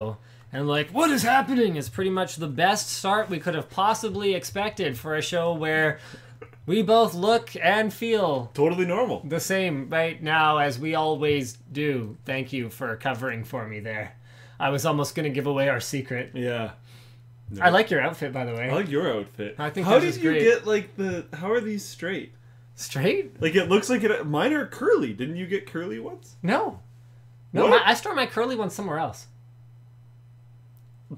And like, what is happening is pretty much the best start we could have possibly expected for a show where we both look and feel totally normal. The same right now as we always do. Thank you for covering for me there. I was almost going to give away our secret. Yeah. No. I like your outfit, by the way. I like your outfit. I think how did you get like how are these straight? Straight? Like it looks like mine are curly. Didn't you get curly ones? No. No, I store my curly ones somewhere else. Oh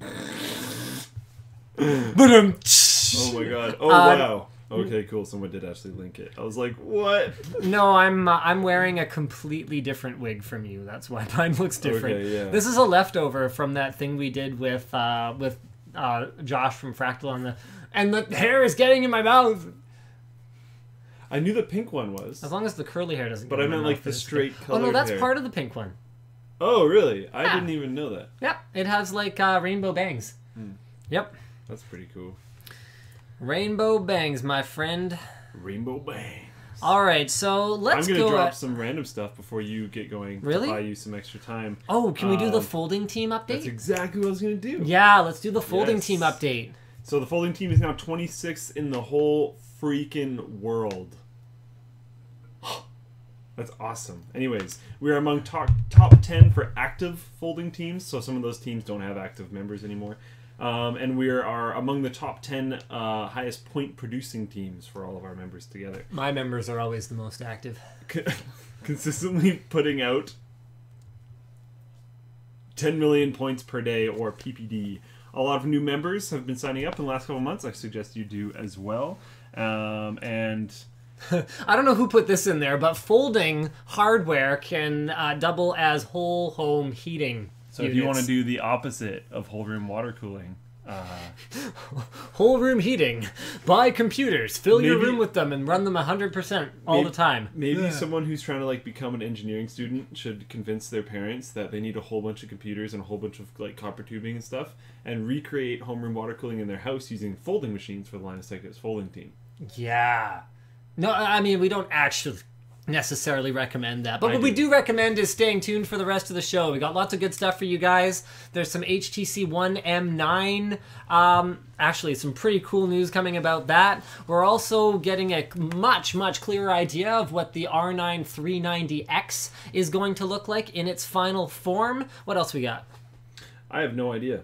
my god. Oh wow. Okay, cool. Someone did actually link it. I was like, what? No, I'm wearing a completely different wig from you. That's why mine looks different. Okay, yeah. This is a leftover from that thing we did with Josh from Fractal on and the hair is getting in my mouth. I knew the pink one was. As long as the curly hair doesn't. But I meant like the straight colored hair. Oh no, that's part of the pink one. Oh really? I didn't even know that. Yep, it has like rainbow bangs. Yep. That's pretty cool. Rainbow bangs, my friend. Rainbow bangs. All right, so let's go. I'm gonna drop some random stuff before you get going. Really? To buy you some extra time. Oh, can we do the folding team update? That's exactly what I was gonna do. Yeah, let's do the folding team update. So the folding team is now 26th in the whole freaking world. That's awesome. Anyways, we are among top 10 for active folding teams. So some of those teams don't have active members anymore. And we are among the top 10 highest point producing teams for all of our members together. My members are always the most active. Consistently putting out 10 million points per day, or PPD. A lot of new members have been signing up in the last couple of months. I suggest you do as well. And I don't know who put this in there, but folding hardware can double as whole home heating. So if you want to do the opposite of whole room water cooling, whole room heating, buy computers, fill your room with them, and run them 100% all the time. Maybe someone who's trying to like become an engineering student should convince their parents that they need a whole bunch of computers and a whole bunch of like copper tubing and stuff, and recreate homeroom water cooling in their house using folding machines for the Linus Tech Tip's folding team. Yeah. No, I mean, we don't actually necessarily recommend that. But what we do recommend is staying tuned for the rest of the show. We got lots of good stuff for you guys. There's some HTC One M9. Actually, some pretty cool news coming about that. We're also getting a much, much clearer idea of what the R9 390X is going to look like in its final form. What else we got? I have no idea.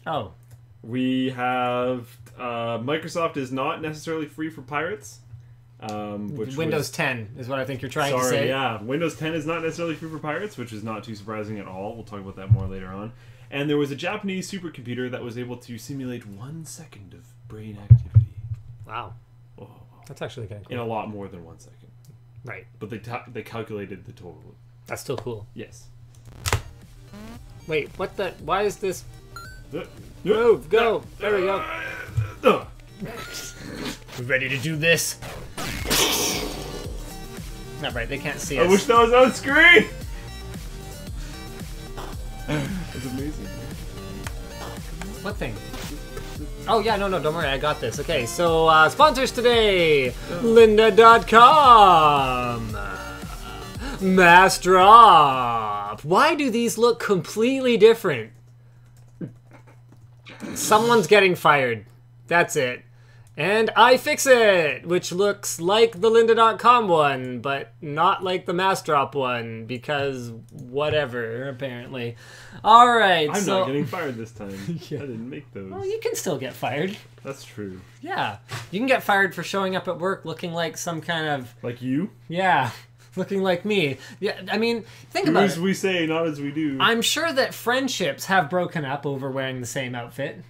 Oh. We have... Microsoft is not necessarily free for pirates. Which Windows 10 is what I think you're trying to say. Yeah. Windows 10 is not necessarily free for pirates, which is not too surprising at all. We'll talk about that more later on. And there was a Japanese supercomputer that was able to simulate 1 second of brain activity. Wow. Oh, that's actually kind of cool. In a lot more than 1 second. Right. But they calculated the total. That's still cool. Yes. Wait, what the... Why is this... Move, go! There we go. We're ready to do this. Not right, they can't see us. I wish that was on screen! That's amazing. What thing? Oh yeah, no, don't worry, I got this. Okay, so sponsors today. Lynda.com. Massdrop. Why do these look completely different? Someone's getting fired. That's it. And iFixit, which looks like the Lynda.com one, but not like the Massdrop one, because whatever, apparently. Alright, I'm not getting fired this time. Yeah. I didn't make those. Well, you can still get fired. That's true. Yeah. You can get fired for showing up at work looking like some kind of... Like you? Yeah. Looking like me. Yeah, I mean, think about it. As we say, not as we do. I'm sure that friendships have broken up over wearing the same outfit.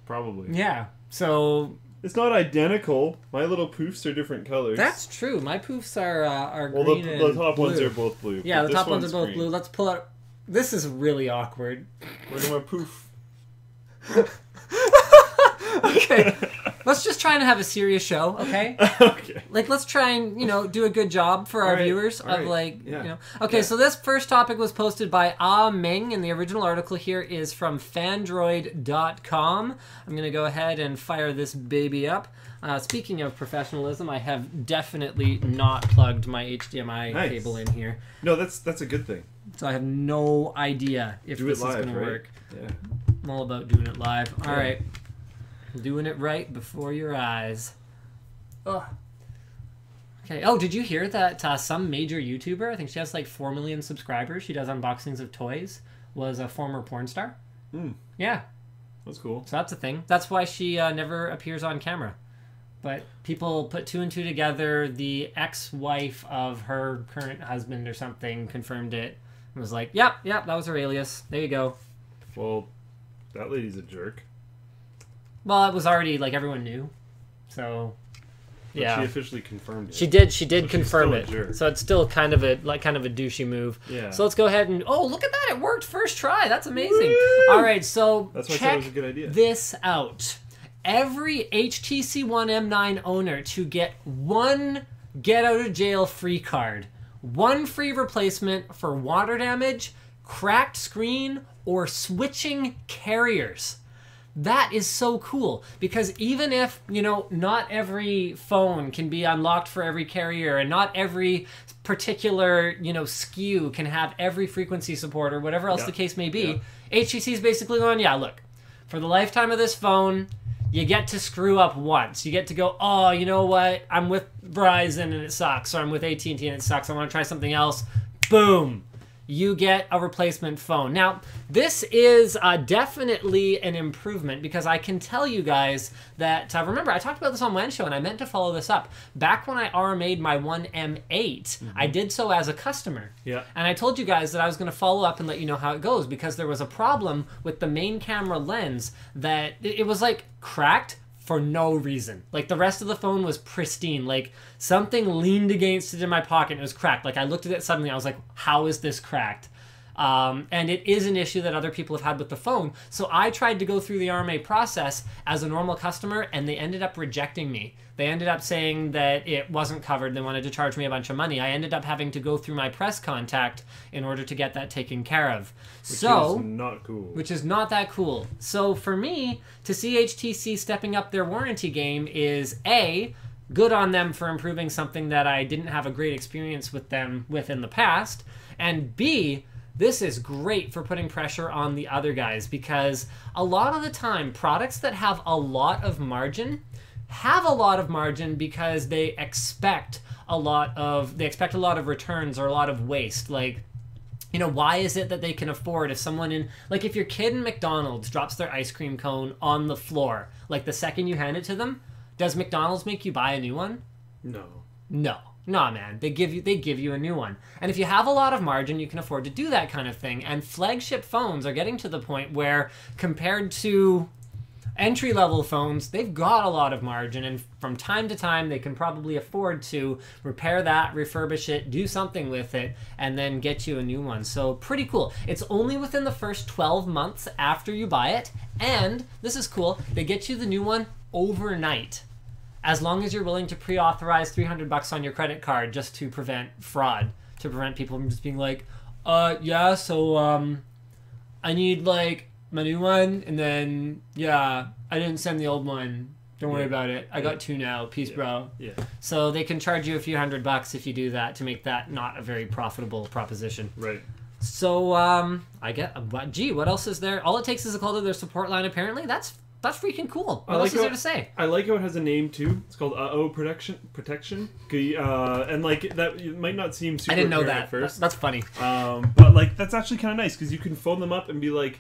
Probably. Yeah. So... It's not identical. My little poofs are different colors. That's true. My poofs are well, green the top blue. ones are both blue. Yeah, the top ones are both green. blue. Let's pull out... This is really awkward. Where's my poof? Okay. Let's just try and have a serious show, okay? Okay. Like, let's try and, do a good job for our viewers of, Okay, so this first topic was posted by Ah Ming, and the original article here is from fandroid.com. I'm going to go ahead and fire this baby up. Speaking of professionalism, I have definitely not plugged my HDMI cable in here. No, that's a good thing. So I have no idea if this is going to work. Yeah. I'm all about doing it live. All right. Doing it right before your eyes. Ugh. Okay. Oh, did you hear that some major YouTuber, I think she has like 4 million subscribers, she does unboxings of toys, was a former porn star? Yeah. That's cool. So that's a thing. That's why she never appears on camera. But people put 2 and 2 together. The ex-wife of her current husband or something confirmed it. And was like, yep, that was her alias. There you go. Well, that lady's a jerk. Well, it was already, like, everyone knew. So, but yeah. she officially confirmed it. She did confirm it. Jerk. So it's still kind of a douchey move. Yeah. So let's go ahead and... Oh, look at that. It worked first try. That's amazing. Woo! All right, so that's why check I thought it was a good idea. This out. Every HTC One M9 owner to get 1 get-out-of-jail-free card. 1 free replacement for water damage, cracked screen, or switching carriers. That is so cool, because even if, not every phone can be unlocked for every carrier, and not every particular, SKU can have every frequency support or whatever else the case may be, HTC is basically going, look, for the lifetime of this phone, you get to screw up once. You get to go, oh, you know what? I'm with Verizon and it sucks, or I'm with AT&T and it sucks. I want to try something else. Boom. You get a replacement phone. Now, this is definitely an improvement, because I can tell you guys that, remember, I talked about this on WAN Show, and I meant to follow this up. Back when I RMA'd my One M8, I did so as a customer. Yeah. And I told you guys that I was going to follow up and let you know how it goes, because there was a problem with the main camera lens that it was like cracked for no reason. Like, the rest of the phone was pristine. Like, something leaned against it in my pocket and it was cracked. Like, I looked at it suddenly, I was like, how is this cracked? And it is an issue that other people have had with the phone. So I tried to go through the RMA process as a normal customer, and they ended up rejecting me. They ended up saying that it wasn't covered. They wanted to charge me a bunch of money. I ended up having to go through my press contact in order to get that taken care of. Which is not cool. Which is not that cool. So for me, to see HTC stepping up their warranty game is A, good on them for improving something that I didn't have a great experience with them with in the past, and B, this is great for putting pressure on the other guys, because a lot of the time, products that have a lot of margin because they expect a lot of returns or a lot of waste. Like, why is it that they can afford if someone if your kid in McDonald's drops their ice cream cone on the floor, like the second you hand it to them, does McDonald's make you buy a new one? No. Nah, man. They give you a new one. And if you have a lot of margin, you can afford to do that kind of thing. And flagship phones are getting to the point where, compared to entry-level phones, they've got a lot of margin, and from time to time they can probably afford to repair that, refurbish it, do something with it, and then get you a new one. So pretty cool. It's only within the first 12 months after you buy it, and this is cool, they get you the new one overnight, as long as you're willing to pre-authorize $300 on your credit card just to prevent fraud, to prevent people from just being like, I need my new one, and then I didn't send the old one. Don't worry about it. I got 2 now. Peace, bro. Yeah. So they can charge you a few $100 if you do that, to make that not a very profitable proposition. Right. So what else is there? All it takes is a call to their support line. Apparently, that's freaking cool. What else is there to say? I like how it has a name too. It's called protection. And that, it might not seem super. I didn't know that at first. That's funny. But that's actually kind of nice, because you can phone them up and be like,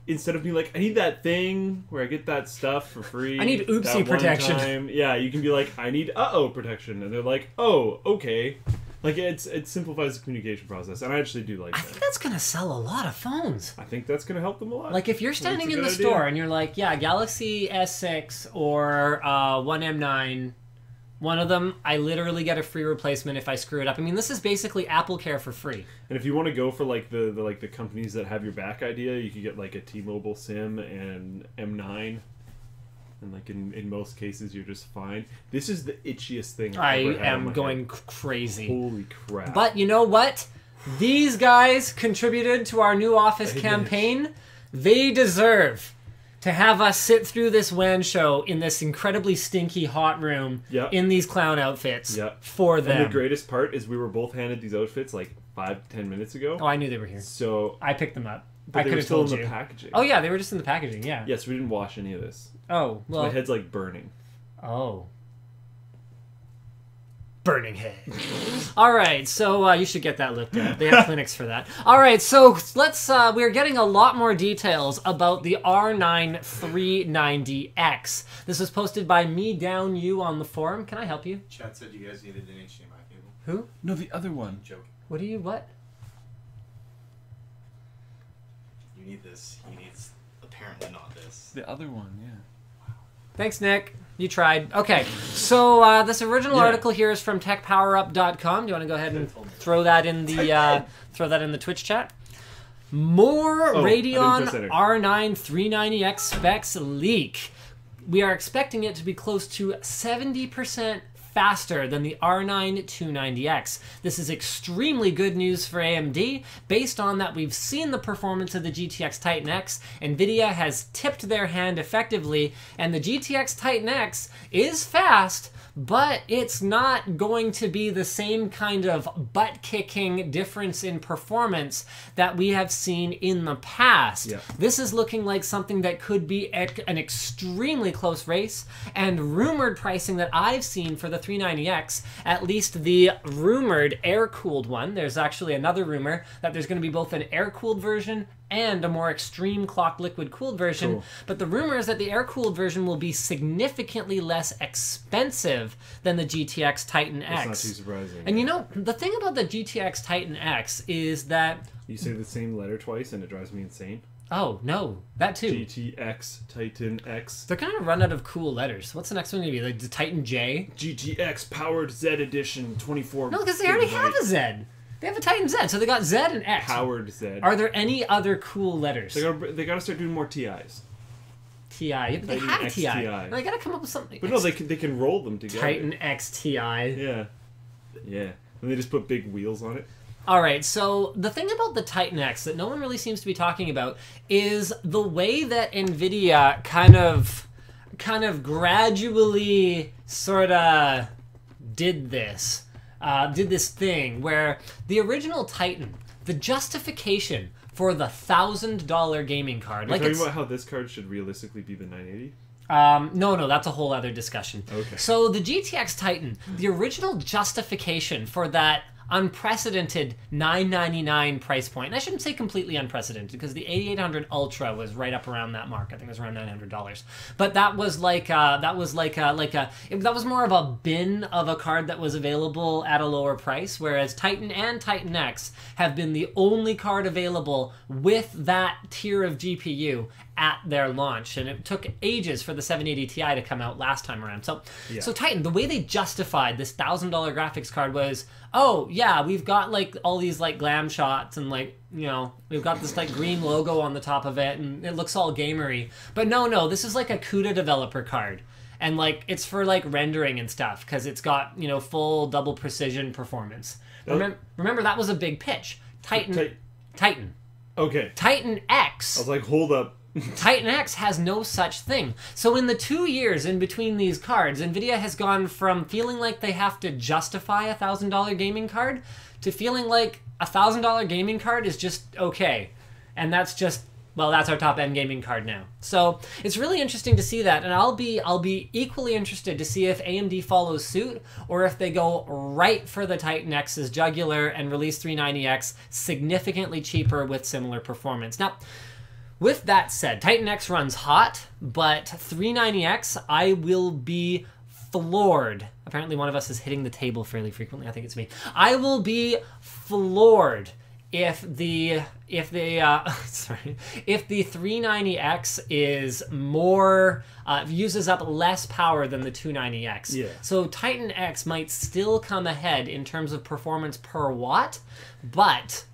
instead of being like, I need that thing where I get that stuff for free. I need oopsie protection. You can be like, I need protection, and they're like, oh, okay. It simplifies the communication process, and I actually do like that. I think that's gonna sell a lot of phones. I think that's gonna help them a lot. Like, if you're standing in the store and you're like, Galaxy S6 or One M9, one of them, I literally get a free replacement if I screw it up. I mean, this is basically Apple Care for free. And if you want to go for the companies that have your back idea, you could get a T-Mobile SIM and M9. and like in most cases you're just fine. This is the itchiest thing I I've ever had on am my going head. crazy. Holy crap. But you know what? These guys contributed to our new office campaign. They deserve to have us sit through this WAN show in this incredibly stinky hot room in these clown outfits for them. And the greatest part is we were both handed these outfits like 5-10 minutes ago. Oh, I knew they were here. So I picked them up. But I they could were have still told in you. the packaging. Oh yeah, they were just in the packaging. Yeah. Yes, we didn't wash any of this. Oh well. So my head's like burning. Oh. Burning head. All right, so you should get that looked at. They have clinics for that. All right, so let's. We're getting a lot more details about the R9 390X. This was posted by me down you on the forum. Can I help you? Chat said you guys needed an HDMI cable. Who? No, the other one. I'm joking. What do you? What? You need this. He needs apparently not this. The other one, yeah. Thanks, Nick. You tried. Okay, so this original article here is from techpowerup.com. Do you want to go ahead and throw that in the Twitch chat? More Radeon R9 390X specs leak. We are expecting it to be close to 70% faster than the R9 290X. This is extremely good news for AMD. Based on that, we've seen the performance of the GTX Titan X. Nvidia has tipped their hand effectively, and the GTX Titan X is fast, but it's not going to be the same kind of butt-kicking difference in performance that we have seen in the past. Yeah. This is looking like something that could be an extremely close race, and rumored pricing that I've seen for the 390X, at least the rumored air-cooled one. There's actually another rumor that there's going to be both an air-cooled version and a more extreme clock liquid cooled version. Cool. But the rumor is that the air-cooled version will be significantly less expensive than the GTX Titan X. That's not too surprising. And you know, the thing about the GTX Titan X is that... You say the same letter twice and it drives me insane. Oh, no. That too. GTX Titan X. They're kind of run out of cool letters. What's the next one going to be? Like the Titan J? GTX Powered Z Edition 24. No, because they already have a Z. They have a Titan Z, so they got Z and X. Powered Z. Are there any other cool letters? They gotta start doing more TIs. TI. They have X TI. TI. They gotta come up with something. But no, they can roll them together. Titan X TI. Yeah. Yeah. And they just put big wheels on it. Alright, so the thing about the Titan X that no one really seems to be talking about is the way that Nvidia kind of gradually sort of did this thing where the original Titan, the justification for the $1,000 gaming card. Are you talking about how this card should realistically be the 980? No, that's a whole other discussion. Okay. So the GTX Titan, the original justification for that unprecedented $999 price point. And I shouldn't say completely unprecedented because the 8800 Ultra was right up around that mark. I think it was around $900. But that was that was more of a bin of a card that was available at a lower price, whereas Titan and Titan X have been the only card available with that tier of GPU at their launch, and it took ages for the 780 Ti to come out last time around. So Titan, the way they justified this $1,000 graphics card was, oh yeah, we've got like all these like glam shots and like, you know, we've got this like green logo on the top of it and it looks all gamery. But no, this is like a CUDA developer card. And like it's for like rendering and stuff because it's got, you know, full double precision performance. Remember that was a big pitch. Titan. Okay. Titan X. I was like, hold up. Titan X has no such thing. So in the 2 years in between these cards, Nvidia has gone from feeling like they have to justify a $1,000 gaming card to feeling like a $1,000 gaming card is just okay. And that's just, well, that's our top end gaming card now. So it's really interesting to see that, and I'll be equally interested to see if AMD follows suit or if they go right for the Titan X's jugular and release 390X significantly cheaper with similar performance. Now, with that said, Titan X runs hot, but 390X, I will be floored. Apparently one of us is hitting the table fairly frequently. I think it's me. I will be floored if the 390X is more uses up less power than the 290X. Yeah. So Titan X might still come ahead in terms of performance per watt, but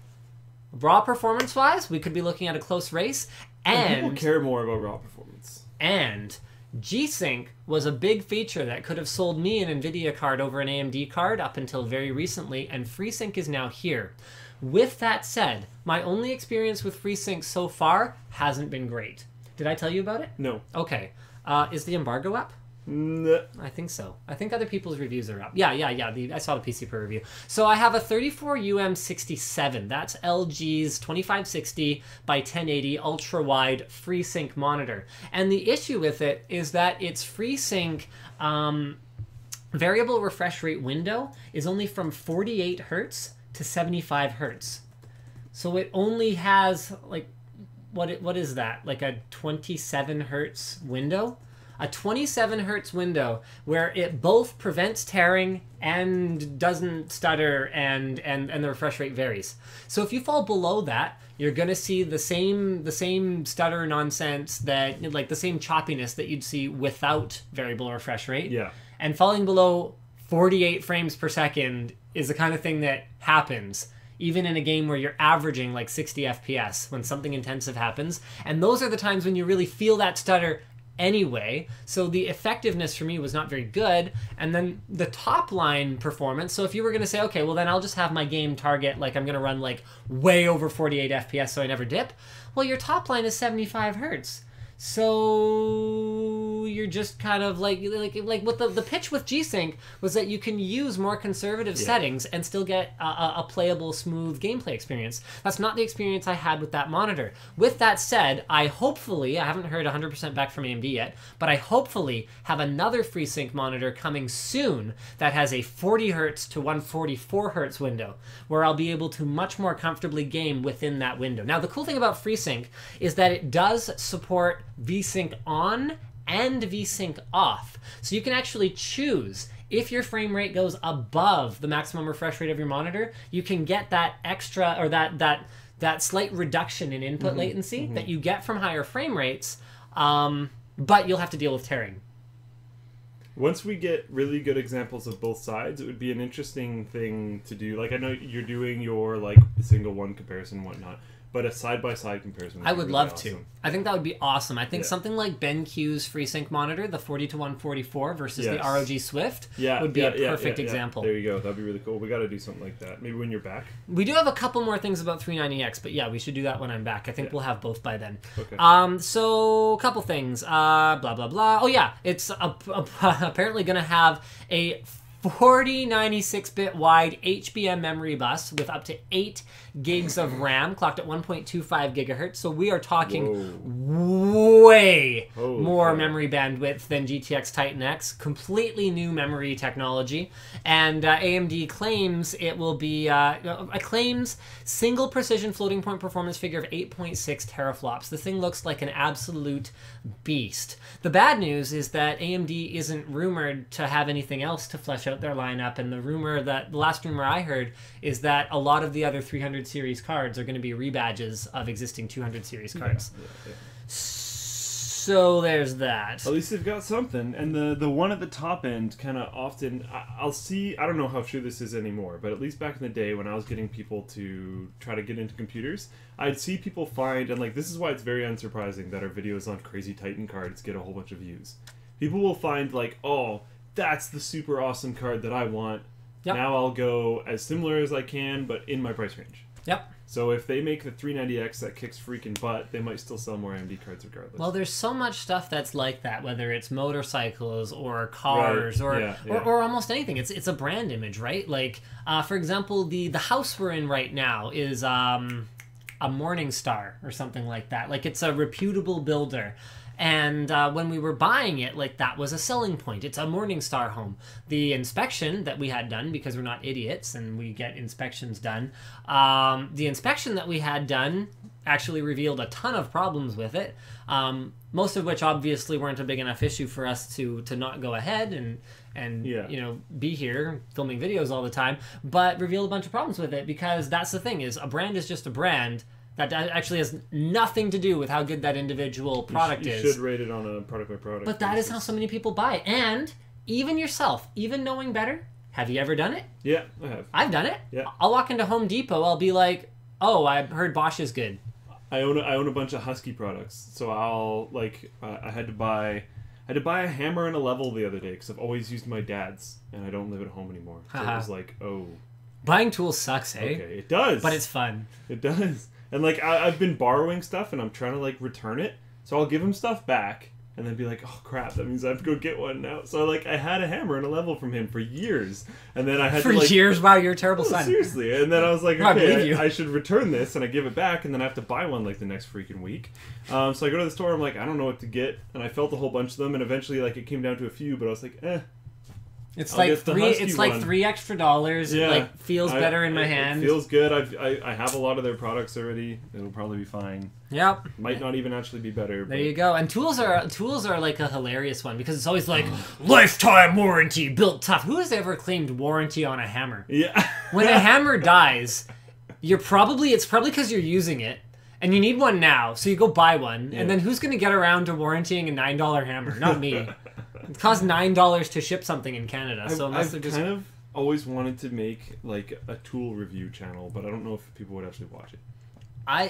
raw performance-wise, we could be looking at a close race. And people care more about raw performance. And G-Sync was a big feature that could have sold me an Nvidia card over an AMD card up until very recently, and FreeSync is now here. With that said, my only experience with FreeSync so far hasn't been great. Did I tell you about it? No. Okay. Is the embargo up? No. I think so. I think other people's reviews are up. Yeah. I saw the PC Per review. So I have a 34UM67. That's LG's 2560 by 1080 ultra-wide FreeSync monitor. And the issue with it is that its FreeSync variable refresh rate window is only from 48 hertz to 75 hertz. So it only has, like, what is that? Like a 27 hertz window? A 27 hertz window where it both prevents tearing and doesn't stutter, and the refresh rate varies. So if you fall below that, you're gonna see the same stutter nonsense, that like the same choppiness that you'd see without variable refresh rate. Yeah. And falling below 48 frames per second is the kind of thing that happens even in a game where you're averaging like 60 FPS when something intensive happens. And those are the times when you really feel that stutter anyway. So the effectiveness for me was not very good. And then the top line performance, so if you were going to say, okay, well then I'll just have my game target, like I'm going to run like way over 48 FPS so I never dip. Well, your top line is 75 hertz. So you're just kind of like what the pitch with G-Sync was that you can use more conservative settings and still get a playable, smooth gameplay experience. That's not the experience I had with that monitor. With that said, I haven't heard 100% back from AMD yet, but I hopefully have another FreeSync monitor coming soon that has a 40 hertz to 144 hertz window, where I'll be able to much more comfortably game within that window. Now, the cool thing about FreeSync is that it does support VSync on and VSync off. So you can actually choose if your frame rate goes above the maximum refresh rate of your monitor, you can get that extra, or that slight reduction in input latency that you get from higher frame rates, but you'll have to deal with tearing. Once we get really good examples of both sides, it would be an interesting thing to do. Like, I know you're doing your like single one comparison and whatnot, but a side-by-side comparison I would really love awesome. to. I think that would be awesome. I think something like BenQ's FreeSync monitor, the 40 to 144 versus the ROG Swift, would be a perfect example. There you go. That'd be really cool. We got to do something like that. Maybe when you're back. We do have a couple more things about 390X, but yeah, we should do that when I'm back. I think we'll have both by then. Okay. So a couple things. Blah, blah, blah. Oh yeah, it's apparently going to have a 4096-bit wide HBM memory bus with up to 8 gigs of RAM, clocked at 1.25 gigahertz. So we are talking way more memory bandwidth than GTX Titan X. Completely new memory technology. And AMD claims it will be, claims single precision floating point performance figure of 8.6 teraflops. The thing looks like an absolute beast. The bad news is that AMD isn't rumored to have anything else to flesh out their lineup, and the last rumor I heard is that a lot of the other 300 series cards are going to be rebadges of existing 200 series cards. So there's that. At least they've got something. And the one at the top end kind of often, I'll see, I don't know how true this is anymore, but at least back in the day when I was getting people to try to get into computers, I'd see people find, and like this is why it's very unsurprising that our videos on Crazy Titan cards get a whole bunch of views. People will find like, oh, that's the super awesome card that I want. Yep. Now I'll go as similar as I can, but in my price range. Yep. So if they make the 390X that kicks freaking butt, they might still sell more AMD cards regardless. Well, there's so much stuff that's like that, whether it's motorcycles or cars or almost anything. It's a brand image, right? Like, for example, the house we're in right now is a Morningstar or something like that. Like, it's a reputable builder. And when we were buying it, like, that was a selling point. It's a Morningstar home. The inspection that we had done, because we're not idiots and we get inspections done, the inspection that we had done actually revealed a ton of problems with it, most of which obviously weren't a big enough issue for us to not go ahead and you know, be here filming videos all the time, but revealed a bunch of problems with it, because that's the thing, is a brand is just a brand. That actually has nothing to do with how good that individual product is. You should rate it on a product-by-product But that is how so many people buy. And even yourself, even knowing better, have you ever done it? Yeah, I have. I've done it. Yeah. I'll walk into Home Depot, I'll be like, oh, I heard Bosch is good. I own a bunch of Husky products. So I'll, like, I had had to buy a hammer and a level the other day because I've always used my dad's, and I don't live at home anymore. So it was like, oh. Buying tools sucks, eh? Okay, it does. But it's fun. It does. And, like, I've been borrowing stuff, and I'm trying to, like, return it. So I'll give him stuff back, and then be like, oh, crap, that means I have to go get one now. So, like, I had a hammer and a level from him for years. And then I had for to, like... years? Wow, you're a terrible son. Seriously. And then I was like, I believe okay, you. I should return this, and I give it back, and then I have to buy one, like, the next freaking week. So I go to the store, I'm like, I don't know what to get. And I felt a whole bunch of them, and eventually, like, it came down to a few, but I was like, It's I'll like get the three. Husky It's like one. $3 extra. It like feels better in my hand. It feels good. I have a lot of their products already. It'll probably be fine. Yep. Might not even actually be better. There you go. And tools are like a hilarious one because it's always like lifetime warranty, built tough. Who has ever claimed warranty on a hammer? Yeah. When a hammer dies, it's probably because you're using it. And you need one now, so you go buy one. Yeah. And then who's going to get around to warrantying a $9 hammer? Not me. It costs $9 to ship something in Canada. So unless they're I've just... kind of always wanted to make like a tool review channel, but I don't know if people would actually watch it.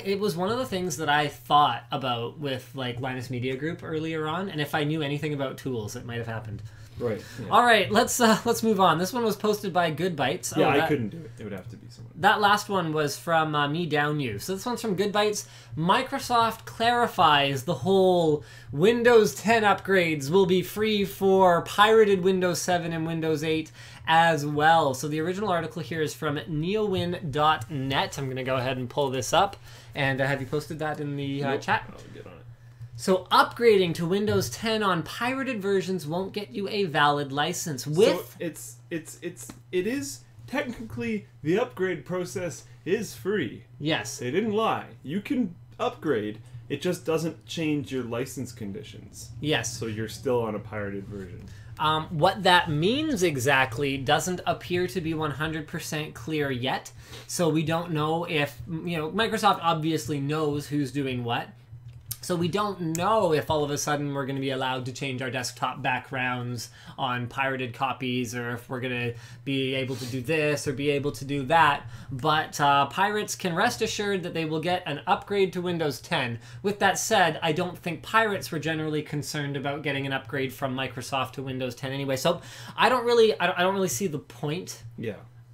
It was one of the things that I thought about with like Linus Media Group earlier on, and if I knew anything about tools, it might have happened. Right. Yeah. All right, let's move on. This one was posted by Good Bites. Yeah, I couldn't do it. It would have to be someone. That last one was from Me Down You. So this one's from Good Bites. Microsoft clarifies the whole Windows 10 upgrades will be free for pirated Windows 7 and Windows 8 as well. So the original article here is from neowin.net. I'm going to go ahead and pull this up. And have you posted that in the chat? I'll get on it. So upgrading to Windows 10 on pirated versions won't get you a valid license. So it is technically the upgrade process is free. Yes. They didn't lie. You can upgrade. It just doesn't change your license conditions. Yes. So you're still on a pirated version. What that means exactly doesn't appear to be 100% clear yet. So we don't know if, Microsoft obviously knows who's doing what. So we don't know if all of a sudden we're going to be allowed to change our desktop backgrounds on pirated copies, or if we're going to be able to do this or be able to do that. But pirates can rest assured that they will get an upgrade to Windows 10. With that said, I don't think pirates were generally concerned about getting an upgrade from Microsoft to Windows 10 anyway. So I don't really see the point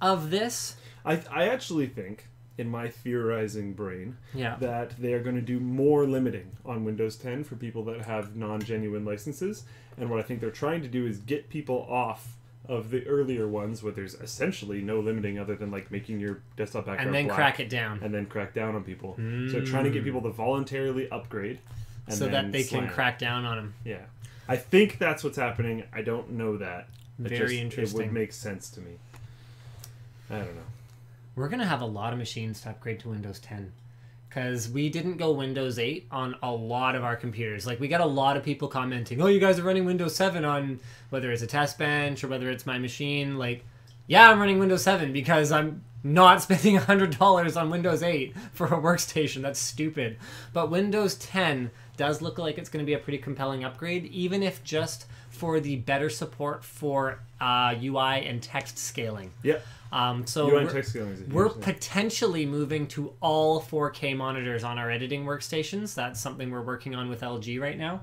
of this. I actually think, in my theorizing brain, Yeah. that they are going to do more limiting on Windows 10 for people that have non-genuine licenses. And what I think they're trying to do is get people off of the earlier ones where there's essentially no limiting other than like making your desktop background And then black, crack it down. and then crack down on people. So trying to get people to voluntarily upgrade and So then that they slam can it. crack down on them. Yeah. I think that's what's happening. I don't know that. Very It interesting. would make sense to me. I don't know. We're going to have a lot of machines to upgrade to Windows 10. Because we didn't go Windows 8 on a lot of our computers. Like, we got a lot of people commenting, oh, you guys are running Windows 7 on, whether it's a test bench or whether it's my machine. Like, yeah, I'm running Windows 7 because I'm not spending $100 on Windows 8 for a workstation. That's stupid. But Windows 10 does look like it's going to be a pretty compelling upgrade, even if just for the better support for UI and text scaling. Yep. So UI and text scaling is a huge we're thing. potentially moving to all 4K monitors on our editing workstations. That's something we're working on with LG right now.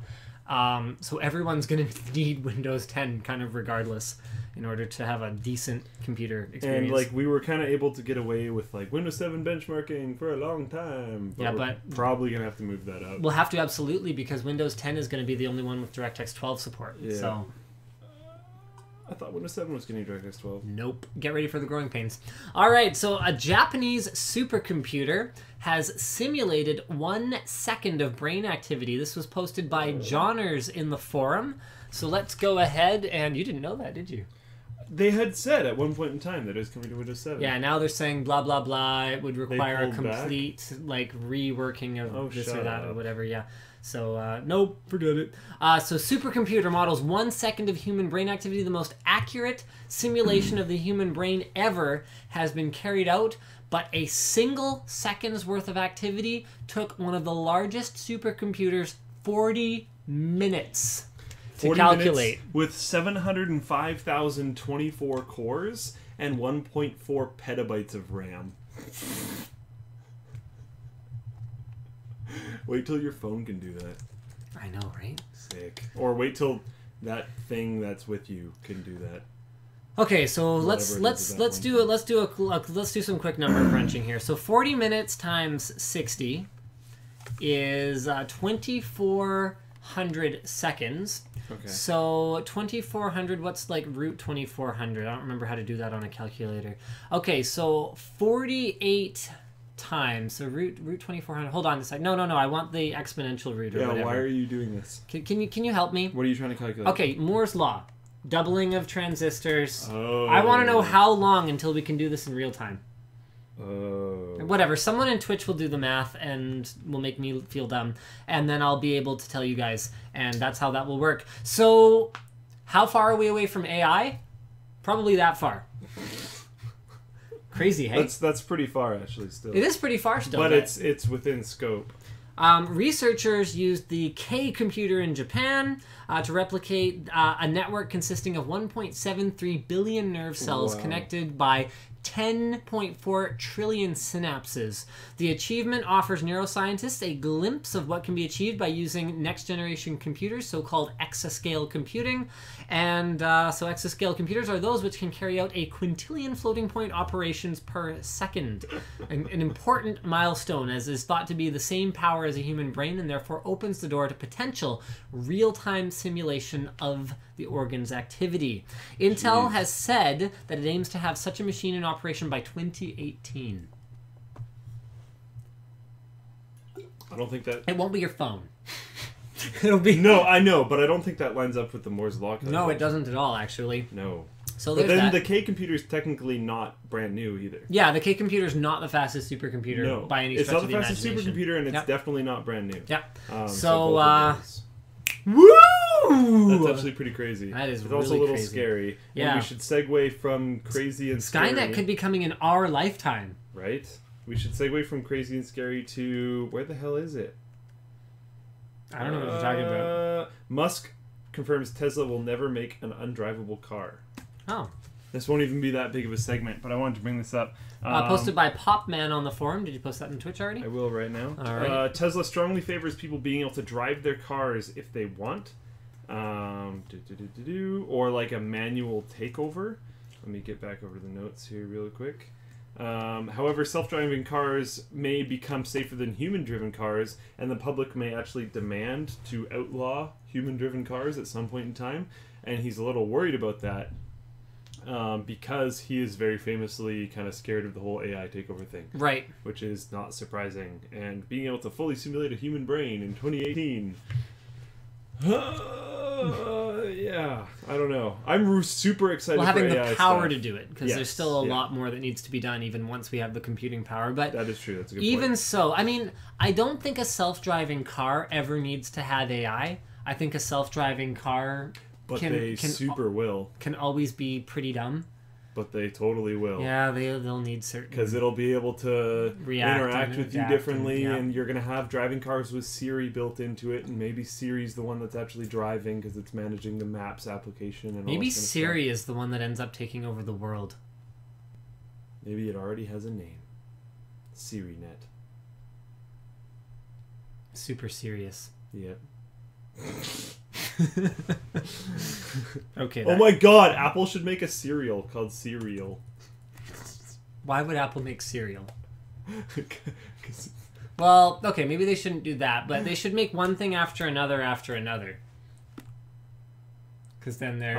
So everyone's going to need Windows 10 kind of regardless in order to have a decent computer experience. And like we were kind of able to get away with like Windows 7 benchmarking for a long time. But we're probably going to have to move that up. We'll have to, absolutely, because Windows 10 is going to be the only one with DirectX 12 support. Yeah. So I thought Windows 7 was getting DirectX 12. nope. Get ready for the growing pains. All right, so a Japanese supercomputer has simulated 1 second of brain activity. This was posted by Johners in the forum. So let's go ahead, and you didn't know that, did you? They had said at one point in time that it was coming to Windows 7. Yeah, now they're saying blah, blah, blah. It would require a pulled back? complete, like, reworking of this or shut that or up. whatever, yeah. So, nope, forget it. So supercomputer models 1 second of human brain activity. The most accurate simulation of the human brain ever has been carried out, but a single second's worth of activity took one of the largest supercomputers 40 minutes to 40 calculate. minutes with 705,024 cores and 1.4 petabytes of RAM. Wait till your phone can do that. I know, right? Sick. Or wait till that thing that's with you can do that. Okay, so Whatever let's do some quick number crunching here. So 40 minutes times 60 is 2,400 seconds. Okay. So 2,400. What's like root 2,400? I don't remember how to do that on a calculator. Okay, so 48 times. So root 2,400. Hold on a sec. No. I want the exponential root or whatever. Yeah. Why are you doing this? Can you help me? What are you trying to calculate? Okay, Moore's law. Doubling of transistors. Oh. I want to know how long until we can do this in real time. Oh. Whatever. Someone in Twitch will do the math and will make me feel dumb. And then I'll be able to tell you guys. And that's how that will work. So, how far are we away from AI? Probably that far. Crazy, hey? That's pretty far, actually, still. It is pretty far still. But it's within scope. Researchers used the K computer in Japan to replicate a network consisting of 1.73 billion nerve cells connected by 10.4 trillion synapses. The achievement offers neuroscientists a glimpse of what can be achieved by using next-generation computers, so-called exascale computing. And so exascale computers are those which can carry out a quintillion floating-point operations per second. An important milestone, as is thought to be the same power as a human brain, and therefore opens the door to potential real-time simulation of the organ's activity. Intel has said that it aims to have such a machine in operation by 2018. I don't think that... It won't be your phone. It'll be... No, I know, but I don't think that lines up with the Moore's Law. No, it doesn't at all, actually. No. So but there's then that. the K computer is technically not brand new either. Yeah, the K computer is not the fastest supercomputer by any it's stretch not of the the fastest imagination. supercomputer, and it's definitely not brand new. Yeah. So Woo! That's actually pretty crazy. That is It's really also a little crazy. Scary. Yeah. And we should segue from crazy and scary. Skynet could be coming in our lifetime. Right? We should segue from crazy and scary to... Where the hell is it? I don't know what you're talking about. Musk confirms Tesla will never make an undrivable car. Oh. This won't even be that big of a segment, but I wanted to bring this up. Posted by Popman on the forum. Did you post that on Twitch already? I will right now. All right. Tesla strongly favors people being able to drive their cars if they want. Or like a manual takeover. Let me get back over the notes here real quick. However, self-driving cars may become safer than human-driven cars, and the public may actually demand to outlaw human-driven cars at some point in time. And he's a little worried about that because he is very famously kind of scared of the whole AI takeover thing. Right. Which is not surprising. And being able to fully simulate a human brain in 2018... yeah, I don't know. I'm super excited for having AI the power stuff. to do it, because there's still a lot more that needs to be done even once we have the computing power. But that is true. That's a good even point. so, I mean, I don't think a self-driving car ever needs to have AI. I think a self-driving car can always be pretty dumb. But they totally will. Yeah, they'll need certain... Because it'll be able to interact with you differently, and you're going to have driving cars with Siri built into it, and maybe Siri's the one that's actually driving because it's managing the Maps application and maybe all this kind of Siri stuff. is the one that ends up taking over the world. Maybe it already has a name. SiriNet. Super serious. Yeah. Okay. Oh my god, Apple should make a cereal called Cereal. Why would Apple make cereal? Well, okay, maybe they shouldn't do that, but they should make one thing after another after another. Because then they're...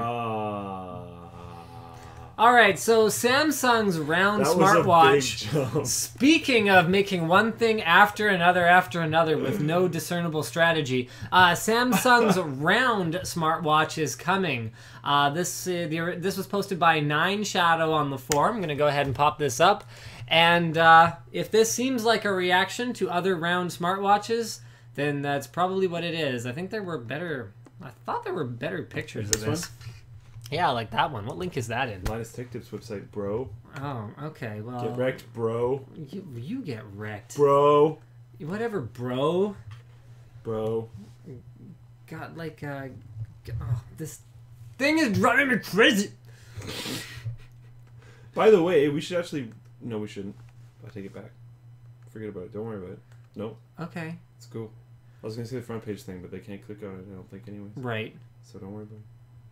Alright, so Samsung's round smartwatch. Speaking of making one thing after another with no discernible strategy, Samsung's round smartwatch is coming. This was posted by 9shadow on the forum. I'm going to go ahead and pop this up. And if this seems like a reaction to other round smartwatches, then that's probably what it is. I think there were better... I thought there were better pictures of this. Yeah, like that one. What link is that in? Linus Tech Tips website, bro. Oh, okay. Well, get wrecked, bro. You get wrecked, bro. Whatever, bro. Bro. God, like, this thing is driving me crazy. By the way, we should actually... No, we shouldn't. I take it back. Forget about it. Don't worry about it. Nope. Okay. It's cool. I was gonna say the front page thing, but they can't click on it. I don't think, anyways. Right. So don't worry about it.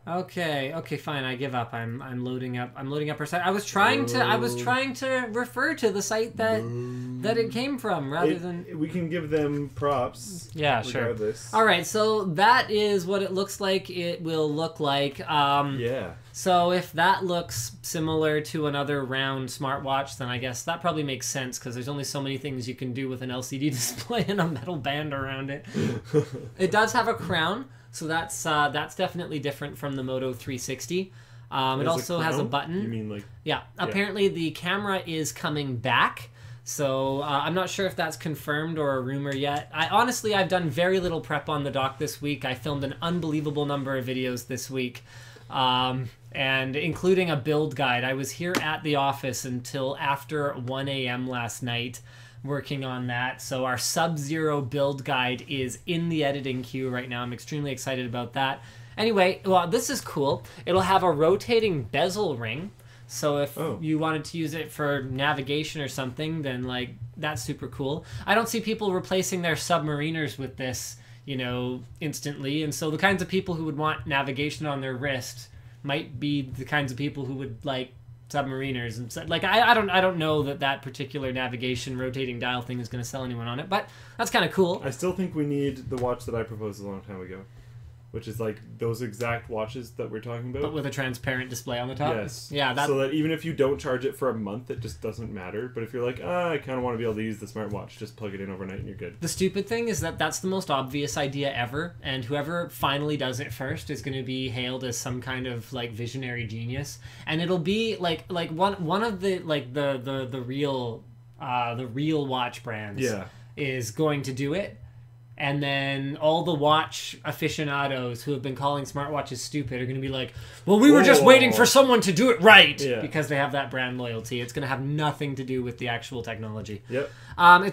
Okay, fine. I give up. I'm loading up. I'm loading up her site. I was trying to refer to the site that it came from rather than. We can give them props. Yeah, regardless. sure. All right, so that is what it looks like. It will look like. Yeah. So if that looks similar to another round smartwatch, then I guess that probably makes sense because there's only so many things you can do with an LCD display and a metal band around it. It does have a crown. So that's definitely different from the Moto 360. It also has a button. You mean like? Yeah. Apparently the camera is coming back. So I'm not sure if that's confirmed or a rumor yet. I've done very little prep on the dock this week. I filmed an unbelievable number of videos this week, and including a build guide. I was here at the office until after 1 a.m. last night, working on that. So our Sub-Zero build guide is in the editing queue right now. I'm extremely excited about that. Anyway, well, this is cool. It'll have a rotating bezel ring. So if you wanted to use it for navigation or something, then like that's super cool. I don't see people replacing their Submariners with this, instantly. And so the kinds of people who would want navigation on their wrist might be the kinds of people who would like Submariners, and like I don't know that particular navigation rotating dial thing is going to sell anyone on it, but that's kind of cool. I still think we need the watch that I proposed a long time ago, which is like those exact watches that we're talking about, but with a transparent display on the top. Yes. Yeah. So that even if you don't charge it for a month, it just doesn't matter. But if you're like, I kind of want to be able to use the smartwatch, just plug it in overnight and you're good. The stupid thing is that's the most obvious idea ever, and whoever finally does it first is going to be hailed as some kind of like visionary genius, and it'll be like one of the like the real watch brands is going to do it. And then all the watch aficionados who have been calling smartwatches stupid are going to be like, well, we were just waiting for someone to do it right. Yeah. Because they have that brand loyalty. It's going to have nothing to do with the actual technology. Yep.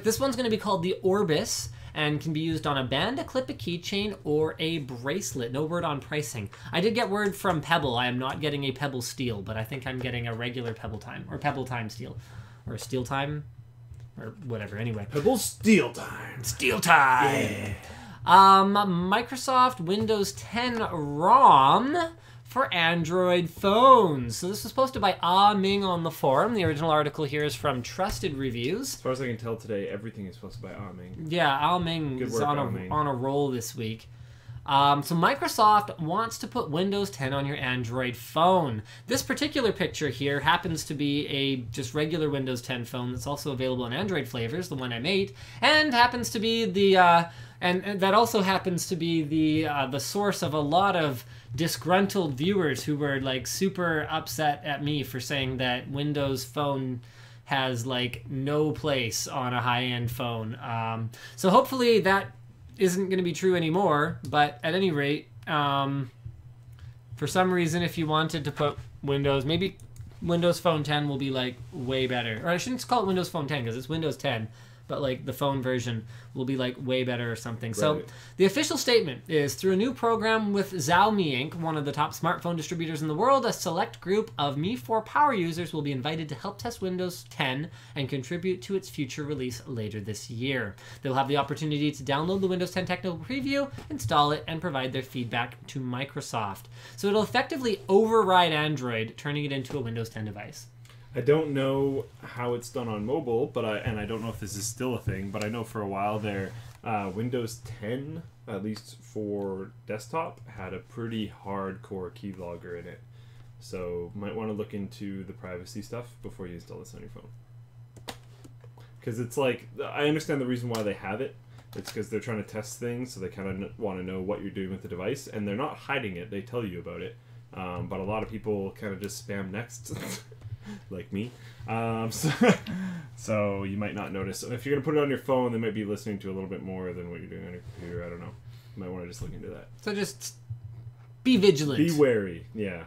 This one's going to be called the Orbis and can be used on a band, a clip, a keychain, or a bracelet. No word on pricing. I did get word from Pebble. I am not getting a Pebble Steel, but I think I'm getting a regular Pebble Time, or Pebble Time Steel, or Steel Time. Or whatever, anyway. Pebble Steel Time. Steel Time! Yeah. Microsoft Windows 10 ROM for Android phones. So this was posted by Ah Ming on the forum. The original article here is from Trusted Reviews. As far as I can tell today, everything is posted by Ah Ming. Yeah, Ah Ming is on a roll this week. So Microsoft wants to put Windows 10 on your Android phone. This particular picture here happens to be a just regular Windows 10 phone that's also available in Android flavors, the One M9, and happens to be the and that also happens to be the source of a lot of disgruntled viewers who were like super upset at me for saying that Windows Phone has like no place on a high-end phone. So hopefully that isn't going to be true anymore, but at any rate, for some reason, if you wanted to put Windows, maybe Windows Phone 10 will be like way better. Or I shouldn't call it Windows Phone 10 because it's Windows 10, but like the phone version will be like way better or something. Right. So the official statement is, through a new program with Xiaomi Inc., one of the top smartphone distributors in the world, a select group of Mi 4 power users will be invited to help test Windows 10 and contribute to its future release later this year. They'll have the opportunity to download the Windows 10 technical preview, install it, and provide their feedback to Microsoft. So it'll effectively override Android, turning it into a Windows 10 device. I don't know how it's done on mobile, but I don't know if this is still a thing, but I know for a while there, Windows 10, at least for desktop, had a pretty hardcore keylogger in it. So might want to look into the privacy stuff before you install this on your phone. Because it's like, I understand the reason why they have it. It's because they're trying to test things, so they kind of want to know what you're doing with the device, and they're not hiding it, they tell you about it. But a lot of people kind of just spam next. Like me. So you might not notice. If you're going to put it on your phone, they might be listening to a little bit more than what you're doing on your computer. I don't know. You might want to just look into that. So just be vigilant. Be wary. Yeah.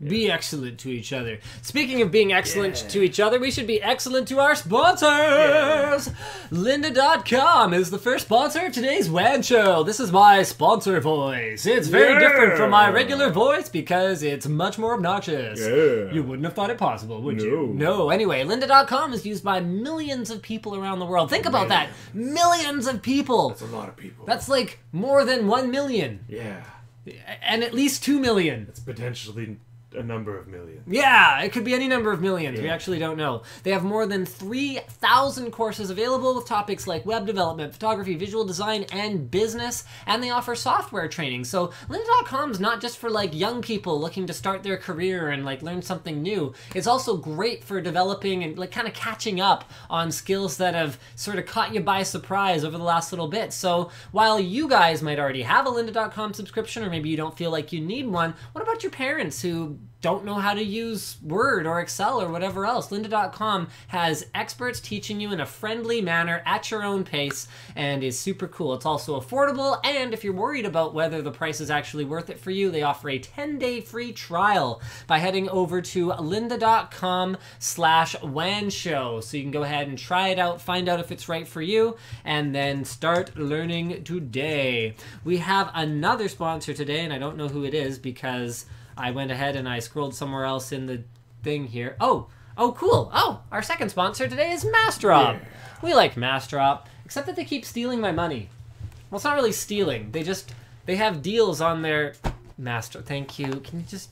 Be excellent to each other. Speaking of being excellent to each other, we should be excellent to our sponsors! Lynda.com is the first sponsor of today's WAN show. This is my sponsor voice. It's very different from my regular voice because it's much more obnoxious. You wouldn't have thought it possible, would you? No. Anyway, Lynda.com is used by millions of people around the world. Think about that. Millions of people. That's a lot of people. That's like more than 1 million. Yeah. And at least 2 million. It's potentially a number of millions. Yeah, it could be any number of millions. We actually don't know. They have more than 3,000 courses available with topics like web development, photography, visual design, and business. And they offer software training. So Lynda.com is not just for like young people looking to start their career and like learn something new. It's also great for developing and like kind of catching up on skills that have sort of caught you by surprise over the last little bit. So while you guys might already have a Lynda.com subscription, or maybe you don't feel like you need one, what about your parents who don't know how to use Word or Excel or whatever else? Lynda.com has experts teaching you in a friendly manner at your own pace and is super cool. It's also affordable, and if you're worried about whether the price is actually worth it for you, they offer a 10-day free trial by heading over to lynda.com/WAN show. So you can go ahead and try it out, find out if it's right for you, and then start learning today. We have another sponsor today, and I don't know who it is because I went ahead and I scrolled somewhere else in the thing here. Oh, cool. Oh, our second sponsor today is Massdrop. Yeah. We like Massdrop, except that they keep stealing my money. Well, it's not really stealing. They have deals on their Massdrop. Thank you. Can you just...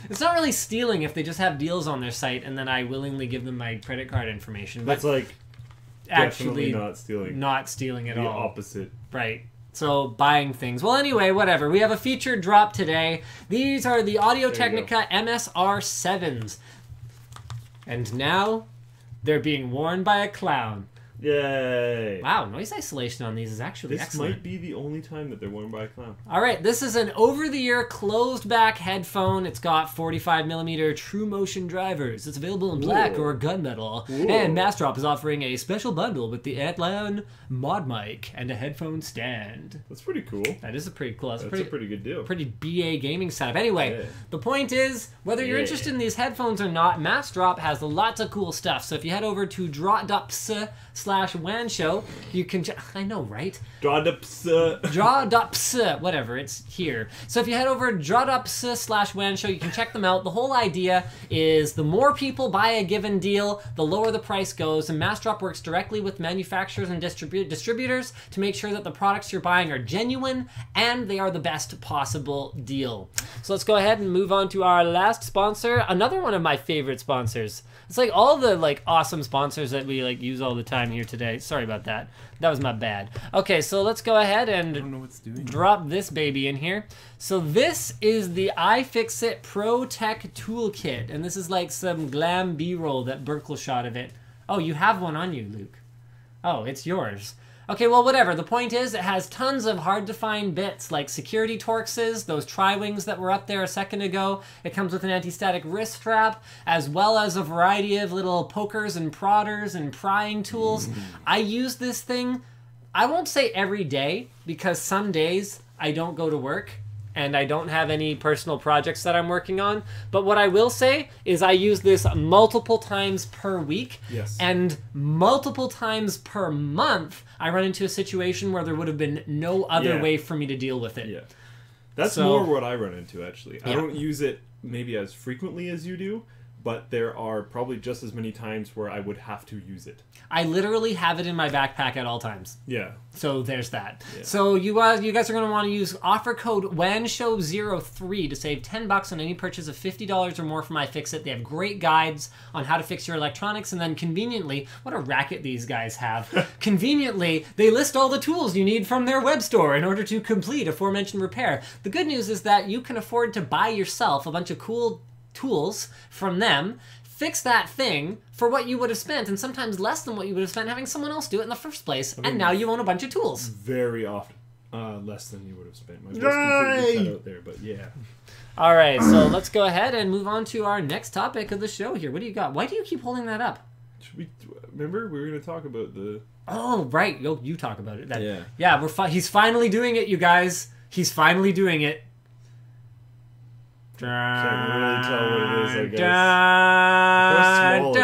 It's not really stealing if they just have deals on their site and then I willingly give them my credit card information. But that's like actually not stealing. Not stealing at all. The opposite. Right. So, buying things. Well, anyway, whatever. We have a featured drop today. These are the Audio-Technica MSR7s. And now, they're being worn by a clown. Yay! Wow, noise isolation on these is actually excellent. This might be the only time that they're worn by a clown. Alright, this is an over-the-ear closed-back headphone. It's got 45mm true motion drivers. It's available in black or gunmetal. And Massdrop is offering a special bundle with the Atlan mod mic and a headphone stand. That's pretty cool. That is a pretty cool. That's a pretty good deal. Pretty BA gaming setup. Anyway, the point is, whether you're interested in these headphones or not, Massdrop has lots of cool stuff. So if you head over to draw.ps/WAN show, you can... I know, right? Draw.ps, whatever, it's here. So if you head over to draw.ps/WAN show, you can check them out. The whole idea is the more people buy a given deal, the lower the price goes, and Massdrop works directly with manufacturers and distributors to make sure that the products you're buying are genuine and they are the best possible deal. So let's go ahead and move on to our last sponsor, another one of my favorite sponsors. It's like all the like awesome sponsors that we like use all the time here today. Sorry about that. That was my bad. Okay, so let's go ahead and I don't know what's doing. Drop this baby in here. So this is the iFixit Pro Tech Toolkit, and this is like some glam B-roll that Burkle shot of it. Oh, you have one on you, Luke. Oh, it's yours. Okay, well, whatever. The point is, it has tons of hard-to-find bits, like security Torxes, those tri-wings that were up there a second ago. It comes with an anti-static wrist strap, as well as a variety of little pokers and prodders and prying tools. I use this thing, I won't say every day, because some days I don't go to work, and I don't have any personal projects that I'm working on. But what I will say is I use this multiple times per week. Yes. And multiple times per month, I run into a situation where there would have been no other way for me to deal with it. Yeah. That's more what I run into, actually. I don't use it maybe as frequently as you do, but there are probably just as many times where I would have to use it. I literally have it in my backpack at all times. Yeah. So there's that. Yeah. So you guys are going to want to use offer code WANSHOW03 to save $10 on any purchase of $50 or more from iFixit. They have great guides on how to fix your electronics, and then conveniently, what a racket these guys have. Conveniently, they list all the tools you need from their web store in order to complete aforementioned repair. The good news is that you can afford to buy yourself a bunch of cool tools from them, fix that thing for what you would have spent, and sometimes less than what you would have spent having someone else do it in the first place, and now you own a bunch of tools. Very often. Less than you would have spent. My voice completely cut out there, but yeah. Alright, so let's go ahead and move on to our next topic of the show here. What do you got? Why do you keep holding that up? Remember, we were going to talk about the... Oh, right. You talk about it. Yeah. He's finally doing it, you guys. He's finally doing it. Can't really tell what it is, I guess. How small it is.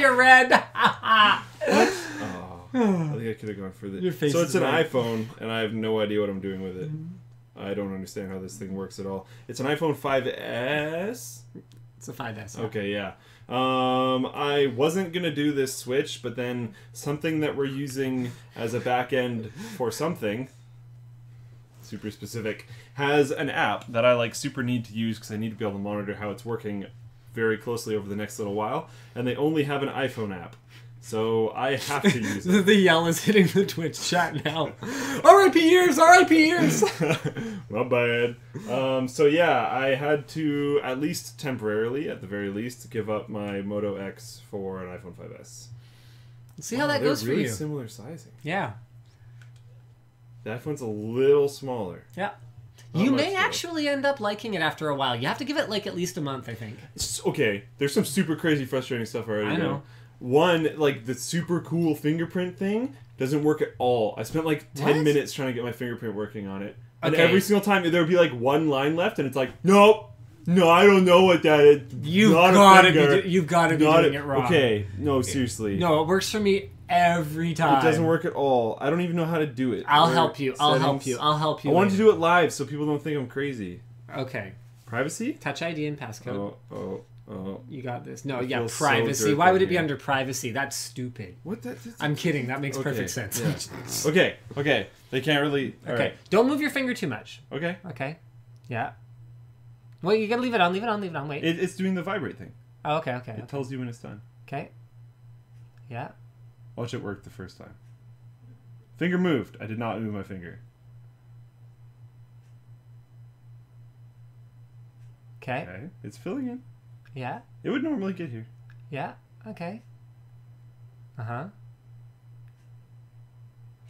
You're red. I think I could have gone further. Your face So it's is an red. iPhone, and I have no idea what I'm doing with it. I don't understand how this thing works at all. It's an iPhone 5S. It's a 5S. Okay, yeah. I wasn't gonna do this switch, but then something that we're using as a back end for something super specific has an app that I like super need to use because I need to be able to monitor how it's working very closely over the next little while, and they only have an iPhone app. So I have to use it. The yell is hitting the Twitch chat now. R.I.P. ears! R.I.P. ears! Not bad. So yeah, I had to, at least temporarily, at the very least, give up my Moto X for an iPhone 5S. See how that goes really for you. Similar sizing. Yeah. The iPhone's a little smaller. Yeah. Not You much, may though. actually end up liking it after a while. You have to give it like at least a month, I think. Okay, there's some super crazy frustrating stuff already. I know. Though. One, like the super cool fingerprint thing doesn't work at all. I spent like 10 What? minutes trying to get my fingerprint working on it. And Okay. every single time there would be like one line left and it's like, nope, no, I don't know what that is. You've Not a gotta finger. be Not doing it wrong. Okay, no, seriously. No, it works for me every time. It doesn't work at all. I don't even know how to do it. I'll Or help you. I'll help settings. you. I'll help you. I wanted to later. do it live so people don't think I'm crazy. Okay. Privacy? Touch ID and passcode. Oh. You got this. No, It yeah, feels so privacy. dirty Why would it be here. under privacy? That's stupid. What? I'm kidding. That makes Okay, perfect sense. yeah. Okay. They can't really... Okay. Alright. Don't move your finger too much. Okay. Okay. Yeah. Well, you gotta leave it on. Leave it on. Leave it on. Wait. It's doing the vibrate thing. Oh, okay. Okay. It tells you when it's done. Okay. Yeah. Watch it work the first time. Finger moved. I did not move my finger. Okay. Okay. It's filling in. Yeah. It would normally get here. Yeah. Okay. Uh-huh.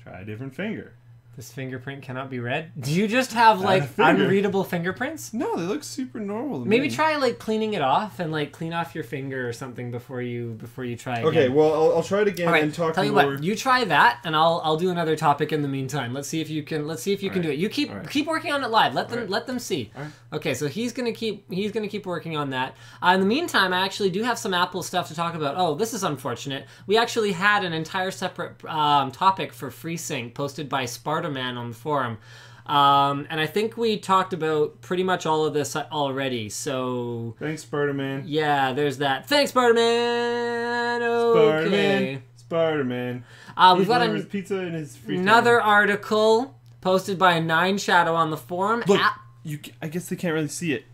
Try a different finger. This fingerprint cannot be read. Do you just have like finger. unreadable fingerprints? No, they look super normal to Maybe me. try like cleaning it off and like clean off your finger or something before you try again. Okay, well, I'll try it again All right. and talk Tell you more. what, you try that, and I'll do another topic in the meantime. Let's see if you can. Let's see if you can do it. You keep working on it live. Let them see. All right. Okay, so he's gonna keep working on that. In the meantime, I actually do have some Apple stuff to talk about. Oh, this is unfortunate. We actually had an entire separate topic for FreeSync posted by Spartaman on the forum. And I think we talked about pretty much all of this already. So Thanks, Spider-Man. yeah, there's that. Thanks, Spider-Man. Okay. Spider-Man. We've got his pizza in his free time. another article posted by Nine Shadow on the forum. Look, I guess they can't really see it.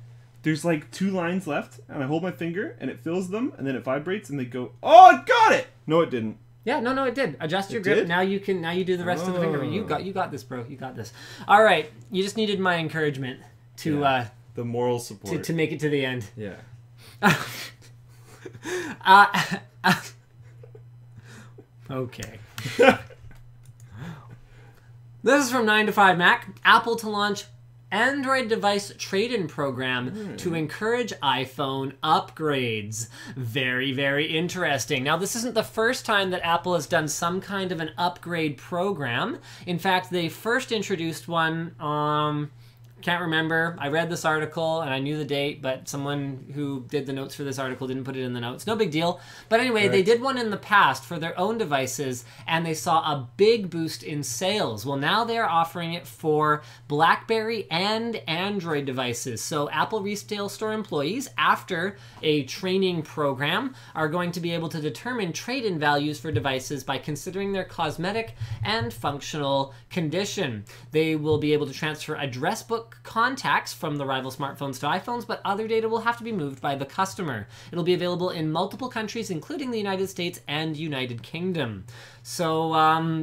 There's like 2 lines left, and I hold my finger, and it fills them, and then it vibrates, and they go, oh, I got it! No, it didn't. Yeah, no, it did. Adjust your It grip. did? Now you do the rest of the finger. Oh. You got this, bro. You got this. All right. You just needed my encouragement to The moral support. to make it to the end. Yeah. Okay. This is from 9 to 5 Mac. Apple to launch Android device trade-in program to encourage iPhone upgrades. Very, very interesting. Now, this isn't the first time that Apple has done some kind of an upgrade program. In fact, they first introduced one, can't remember. I read this article and I knew the date, but someone who did the notes for this article didn't put it in the notes. No big deal. But anyway, they did one in the past for their own devices, and they saw a big boost in sales. Well, now they're offering it for BlackBerry and Android devices. So Apple retail store employees, after a training program, are going to be able to determine trade-in values for devices by considering their cosmetic and functional condition. They will be able to transfer address book contacts from the rival smartphones to iPhones, but other data will have to be moved by the customer. It'll be available in multiple countries, including the United States and United Kingdom. So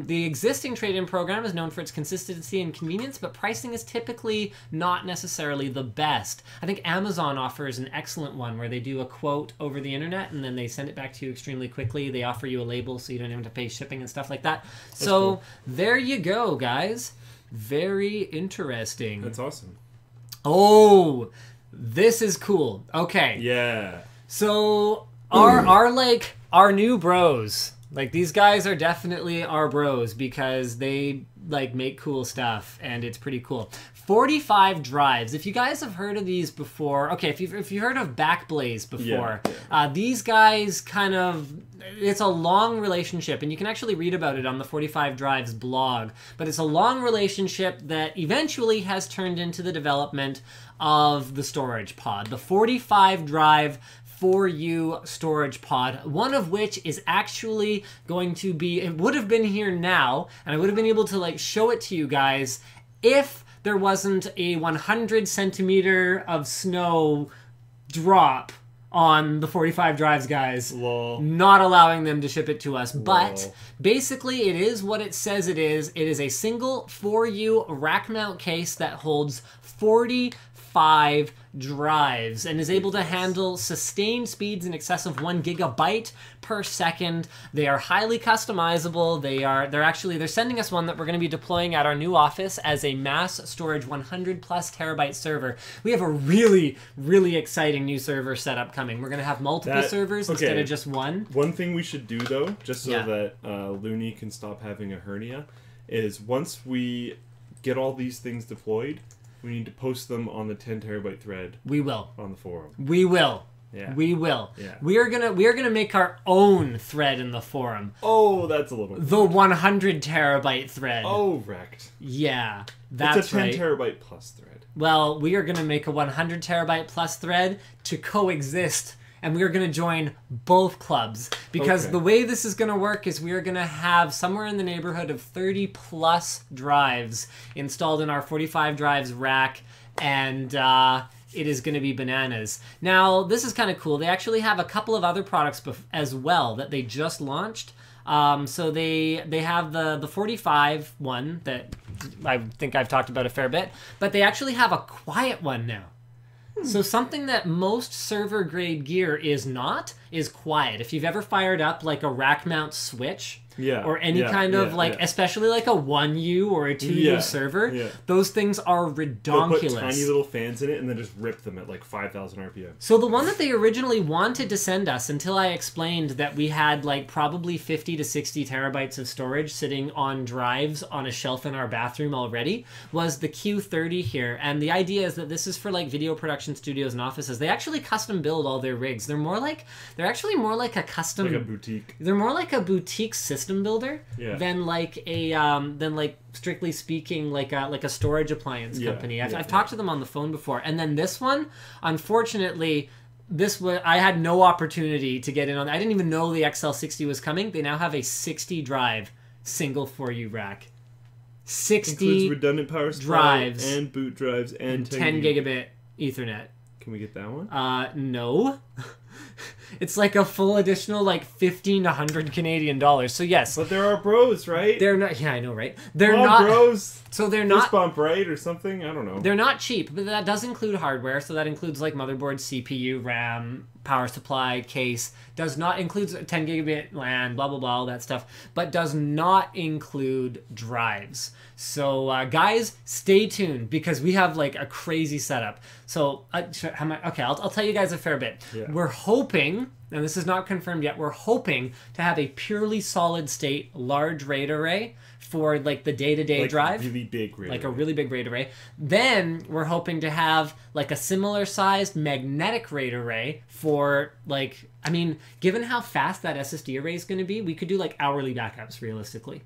the existing trade-in program is known for its consistency and convenience, but pricing is typically not necessarily the best. I think Amazon offers an excellent one where they do a quote over the internet and then they send it back to you extremely quickly. They offer you a label so you don't even have to pay shipping and stuff like that. So cool. There you go, guys. Very interesting. That's awesome. Oh, this is cool. Okay. Yeah. So are like our new bros. Like, these guys are definitely our bros because they like make cool stuff and it's pretty cool. 45 drives. If you guys have heard of these before, okay, if you've heard of Backblaze before, these guys kind of, it's a long relationship, and you can actually read about it on the 45 Drives blog, but it's a long relationship that eventually has turned into the development of the storage pod, the 45 drive for you storage pod, one of which is actually going to be, it would have been here now, and I would have been able to like show it to you guys if there wasn't a 100 centimeter of snow drop on the 45 drives, guys. Lol. Not allowing them to ship it to us. Lol. But basically it is what it says it is. It is a single 4U rack mount case that holds 45 drives and is able to handle sustained speeds in excess of 1 gigabyte per second. They are highly customizable. They're sending us one that we're going to be deploying at our new office as a mass storage 100 plus terabyte server. We have a really, really exciting new server setup coming. We're going to have multiple servers instead of just one. One thing we should do though, just so that Looney can stop having a hernia, is once we get all these things deployed, we need to post them on the 10 terabyte thread. We will. On the forum. We will. Yeah. We will. Yeah. We are gonna make our own thread in the forum. Oh, that's a little. The 100 terabyte thread. Oh, wrecked. Yeah, that's it's a 10 right. terabyte plus thread. Well, we are gonna make a 100 terabyte plus thread to coexist. And we are going to join both clubs because the way this is going to work is we are going to have somewhere in the neighborhood of 30 plus drives installed in our 45 drives rack, and it is going to be bananas. Now, this is kind of cool. They actually have a couple of other products as well that they just launched. So they have the 45 one that I think I've talked about a fair bit, but they actually have a quiet one now. So something that most server grade gear is not is quiet. If you've ever fired up like a rack mount switch or any kind of especially like a 1U or a 2U server, those things are redonkulous. They'll put tiny little fans in it and then just rip them at like 5,000 RPM. So the one that they originally wanted to send us, until I explained that we had like probably 50 to 60 terabytes of storage sitting on drives on a shelf in our bathroom already, was the Q30 here. And the idea is that this is for like video production studios and offices. They actually custom build all their rigs. They're actually more like a custom, like a boutique. They're more like a boutique system builder than like a strictly speaking like a storage appliance company. I've talked to them on the phone before, and then this one, unfortunately, I had no opportunity to get in on. I didn't even know the XL60 was coming. They now have a 60 drive single 4U rack. 60 includes redundant power supply drives and boot drives and 10 gigabit Ethernet. Can we get that one? No. It's like a full additional like 15 to 100 Canadian dollars. So yes. But there are bros, right? They're not. Yeah, I know, right? They're not bros. So they're Fist not bump, right, or something. I don't know. They're not cheap, but that does include hardware. So that includes like motherboard, CPU, RAM, power supply, case. Does not include 10 gigabit LAN, blah blah blah, all that stuff. But does not include drives. So guys, stay tuned because we have like a crazy setup. So I'll tell you guys a fair bit. Yeah. We're hoping, and this is not confirmed yet, we're hoping to have a purely solid state large RAID array for like the day-to-day drive. Really big RAID like array. a really big RAID array. Then we're hoping to have like a similar sized magnetic RAID array for like, I mean, given how fast that SSD array is going to be, we could do like hourly backups realistically.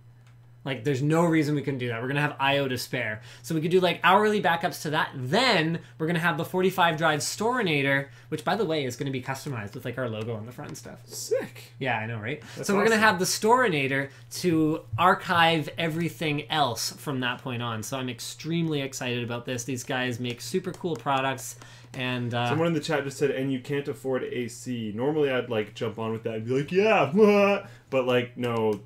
Like, there's no reason we couldn't do that. We're going to have I.O. to spare. So we could do, like, hourly backups to that. Then we're going to have the 45 drive Storinator, which, by the way, is going to be customized with, like, our logo on the front and stuff. Sick. Yeah, I know, right? That's so we're awesome. going to have the Storinator to archive everything else from that point on. So I'm extremely excited about this. These guys make super cool products. And someone in the chat just said, and you can't afford AC. Normally I'd, like, jump on with that and be like, yeah, but, like, no...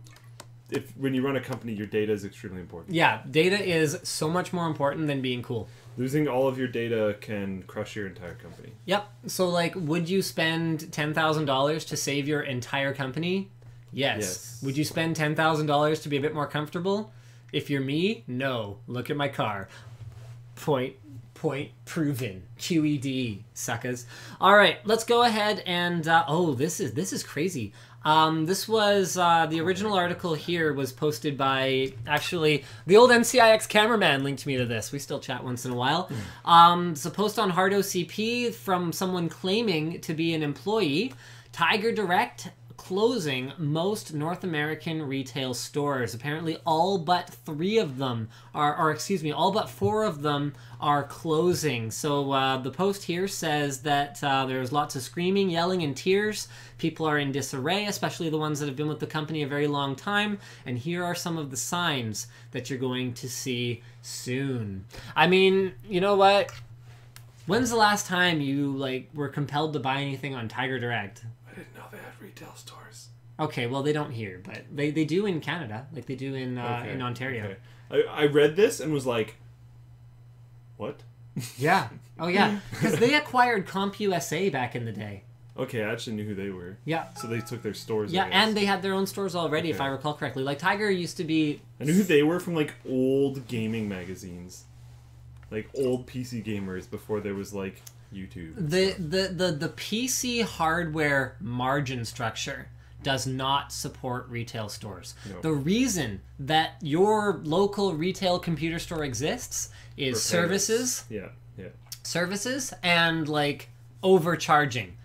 when you run a company, your data is extremely important. Yeah, data is so much more important than being cool. Losing all of your data can crush your entire company. Yep. So, like, would you spend $10,000 to save your entire company? Yes. Would you spend $10,000 to be a bit more comfortable? If you're me, no. Look at my car. Point Point proven. QED, suckers. All right, let's go ahead and oh, this is crazy. This was the original article here was posted by actually the old NCIX cameraman linked me to this. We still chat once in a while. It's a post on Hard OCP from someone claiming to be an employee. Tigerdirect closing most North American retail stores. Apparently all but 3 of them are, or excuse me, all but 4 of them are closing. So the post here says that there's lots of screaming, yelling, and tears. People are in disarray, especially the ones that have been with the company a very long time. And here are some of the signs that you're going to see soon. I mean, you know what? When's the last time you were compelled to buy anything on Tigerdirect? I didn't know they had retail stores. Okay, well, they don't here, but they do in Canada, like they do in Ontario. Okay. I read this and was like, what? Yeah. Oh, yeah. Because they acquired CompUSA back in the day. Okay, I actually knew who they were. Yeah. So they took their stores. Yeah, and they had their own stores already, if I recall correctly. Like, Tiger used to be... I knew who they were from, like, old gaming magazines. Like, old PC gamers before there was, like... YouTube. The PC hardware margin structure does not support retail stores. No. The reason that your local retail computer store exists is services. Yeah. Services and overcharging.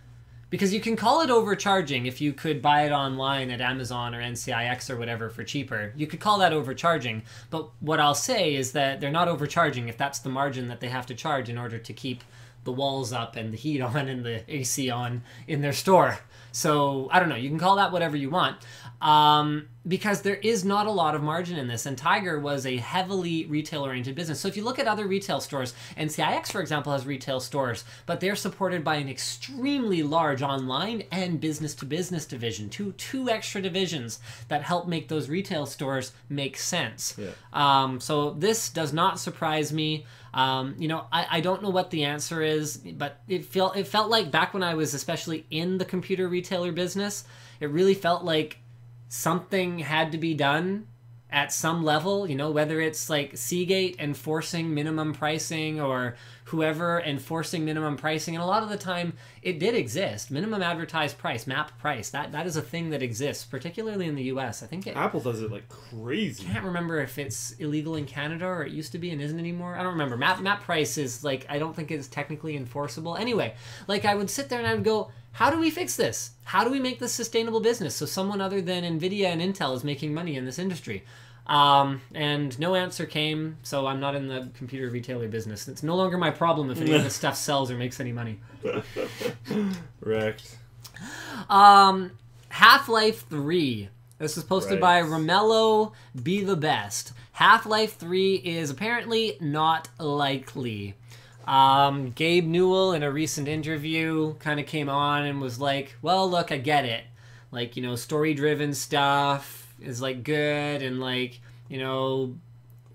Because you can call it overcharging if you could buy it online at Amazon or NCIX or whatever for cheaper. You could call that overcharging. But what I'll say is that they're not overcharging if that's the margin that they have to charge in order to keep the walls up and the heat on and the AC on in their store. So, I don't know. You can call that whatever you want. Because there is not a lot of margin in this. And Tiger was a heavily retail-oriented business. So if you look at other retail stores, NCIX, for example, has retail stores, but they're supported by an extremely large online and business-to-business division. Two extra divisions that help make those retail stores make sense. Yeah. So this does not surprise me. I don't know what the answer is, but it felt like back when I was especially in the computer retailer business, it really felt like something had to be done at some level, whether it's like Seagate enforcing minimum pricing or whoever enforcing minimum pricing. And a lot of the time it did exist. Minimum advertised price, MAP price. That is a thing that exists, particularly in the US. I think Apple does it like crazy. I can't remember if it's illegal in Canada or it used to be and isn't anymore. I don't remember. MAP price is I don't think it's technically enforceable. Anyway, I would sit there and I would go, how do we fix this? How do we make this sustainable business so someone other than Nvidia and Intel is making money in this industry? And no answer came, so I'm not in the computer retailer business. It's no longer my problem if any of this stuff sells or makes any money. Wrecked. Half-Life 3. This was posted by Romello Be The Best. Half-Life 3 is apparently not likely. Gabe Newell in a recent interview kind of came on and was like, well, look, I get it. Story-driven stuff is good, and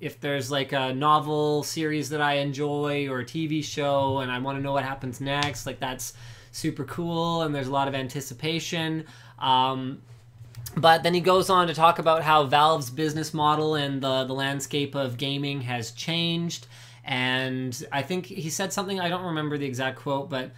if there's a novel series that I enjoy or a TV show and I want to know what happens next, that's super cool and there's a lot of anticipation. But then he goes on to talk about how Valve's business model and the landscape of gaming has changed. And I think he said something, I don't remember the exact quote, but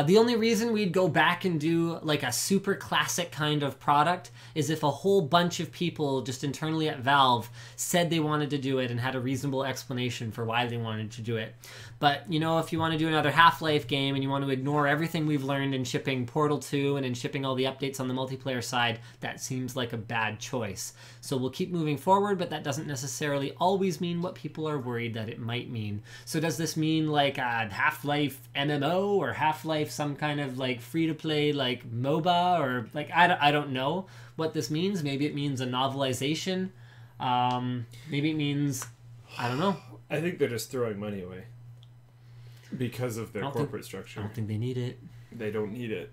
the only reason we'd go back and do a super classic kind of product is if a whole bunch of people just internally at Valve said they wanted to do it and had a reasonable explanation for why they wanted to do it. But, if you want to do another Half-Life game and you want to ignore everything we've learned in shipping Portal 2 and in shipping all the updates on the multiplayer side, that seems like a bad choice. So we'll keep moving forward, but that doesn't necessarily always mean what people are worried that it might mean. So does this mean a Half-Life MMO or Half-Life some kind of free-to-play MOBA or I don't know what this means. Maybe it means a novelization. Maybe it means, I don't know. I think they're just throwing money away because of their corporate structure. I don't think they need it. They don't need it.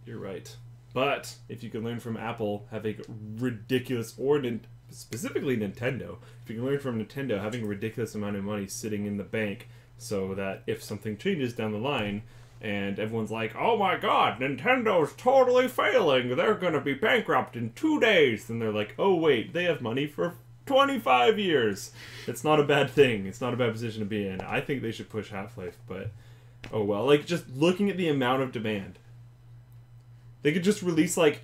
You're right. But if you can learn from Apple having ridiculous, or specifically Nintendo, if you can learn from Nintendo having a ridiculous amount of money sitting in the bank so that if something changes down the line and everyone's like, oh my god, Nintendo's totally failing, they're going to be bankrupt in 2 days, then they're like, oh wait, they have money for 25 years. It's not a bad thing. It's not a bad position to be in. I think they should push Half-Life, but oh well. Like, just looking at the amount of demand, they could just release like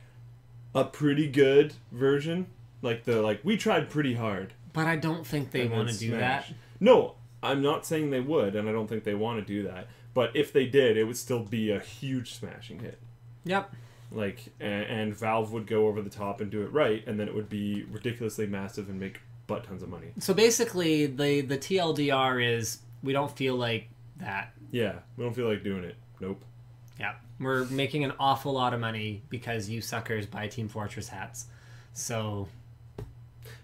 a pretty good version. Like we tried pretty hard. But I don't think they want to do that. No, I'm not saying they would, and I don't think they want to do that. But if they did, it would still be a huge smashing hit. Yep. Like, and Valve would go over the top and do it right, and then it would be ridiculously massive and make butt tons of money. So basically, the TLDR is we don't feel like that. Yeah, we don't feel like doing it. Nope. Yeah, we're making an awful lot of money because you suckers buy Team Fortress hats. So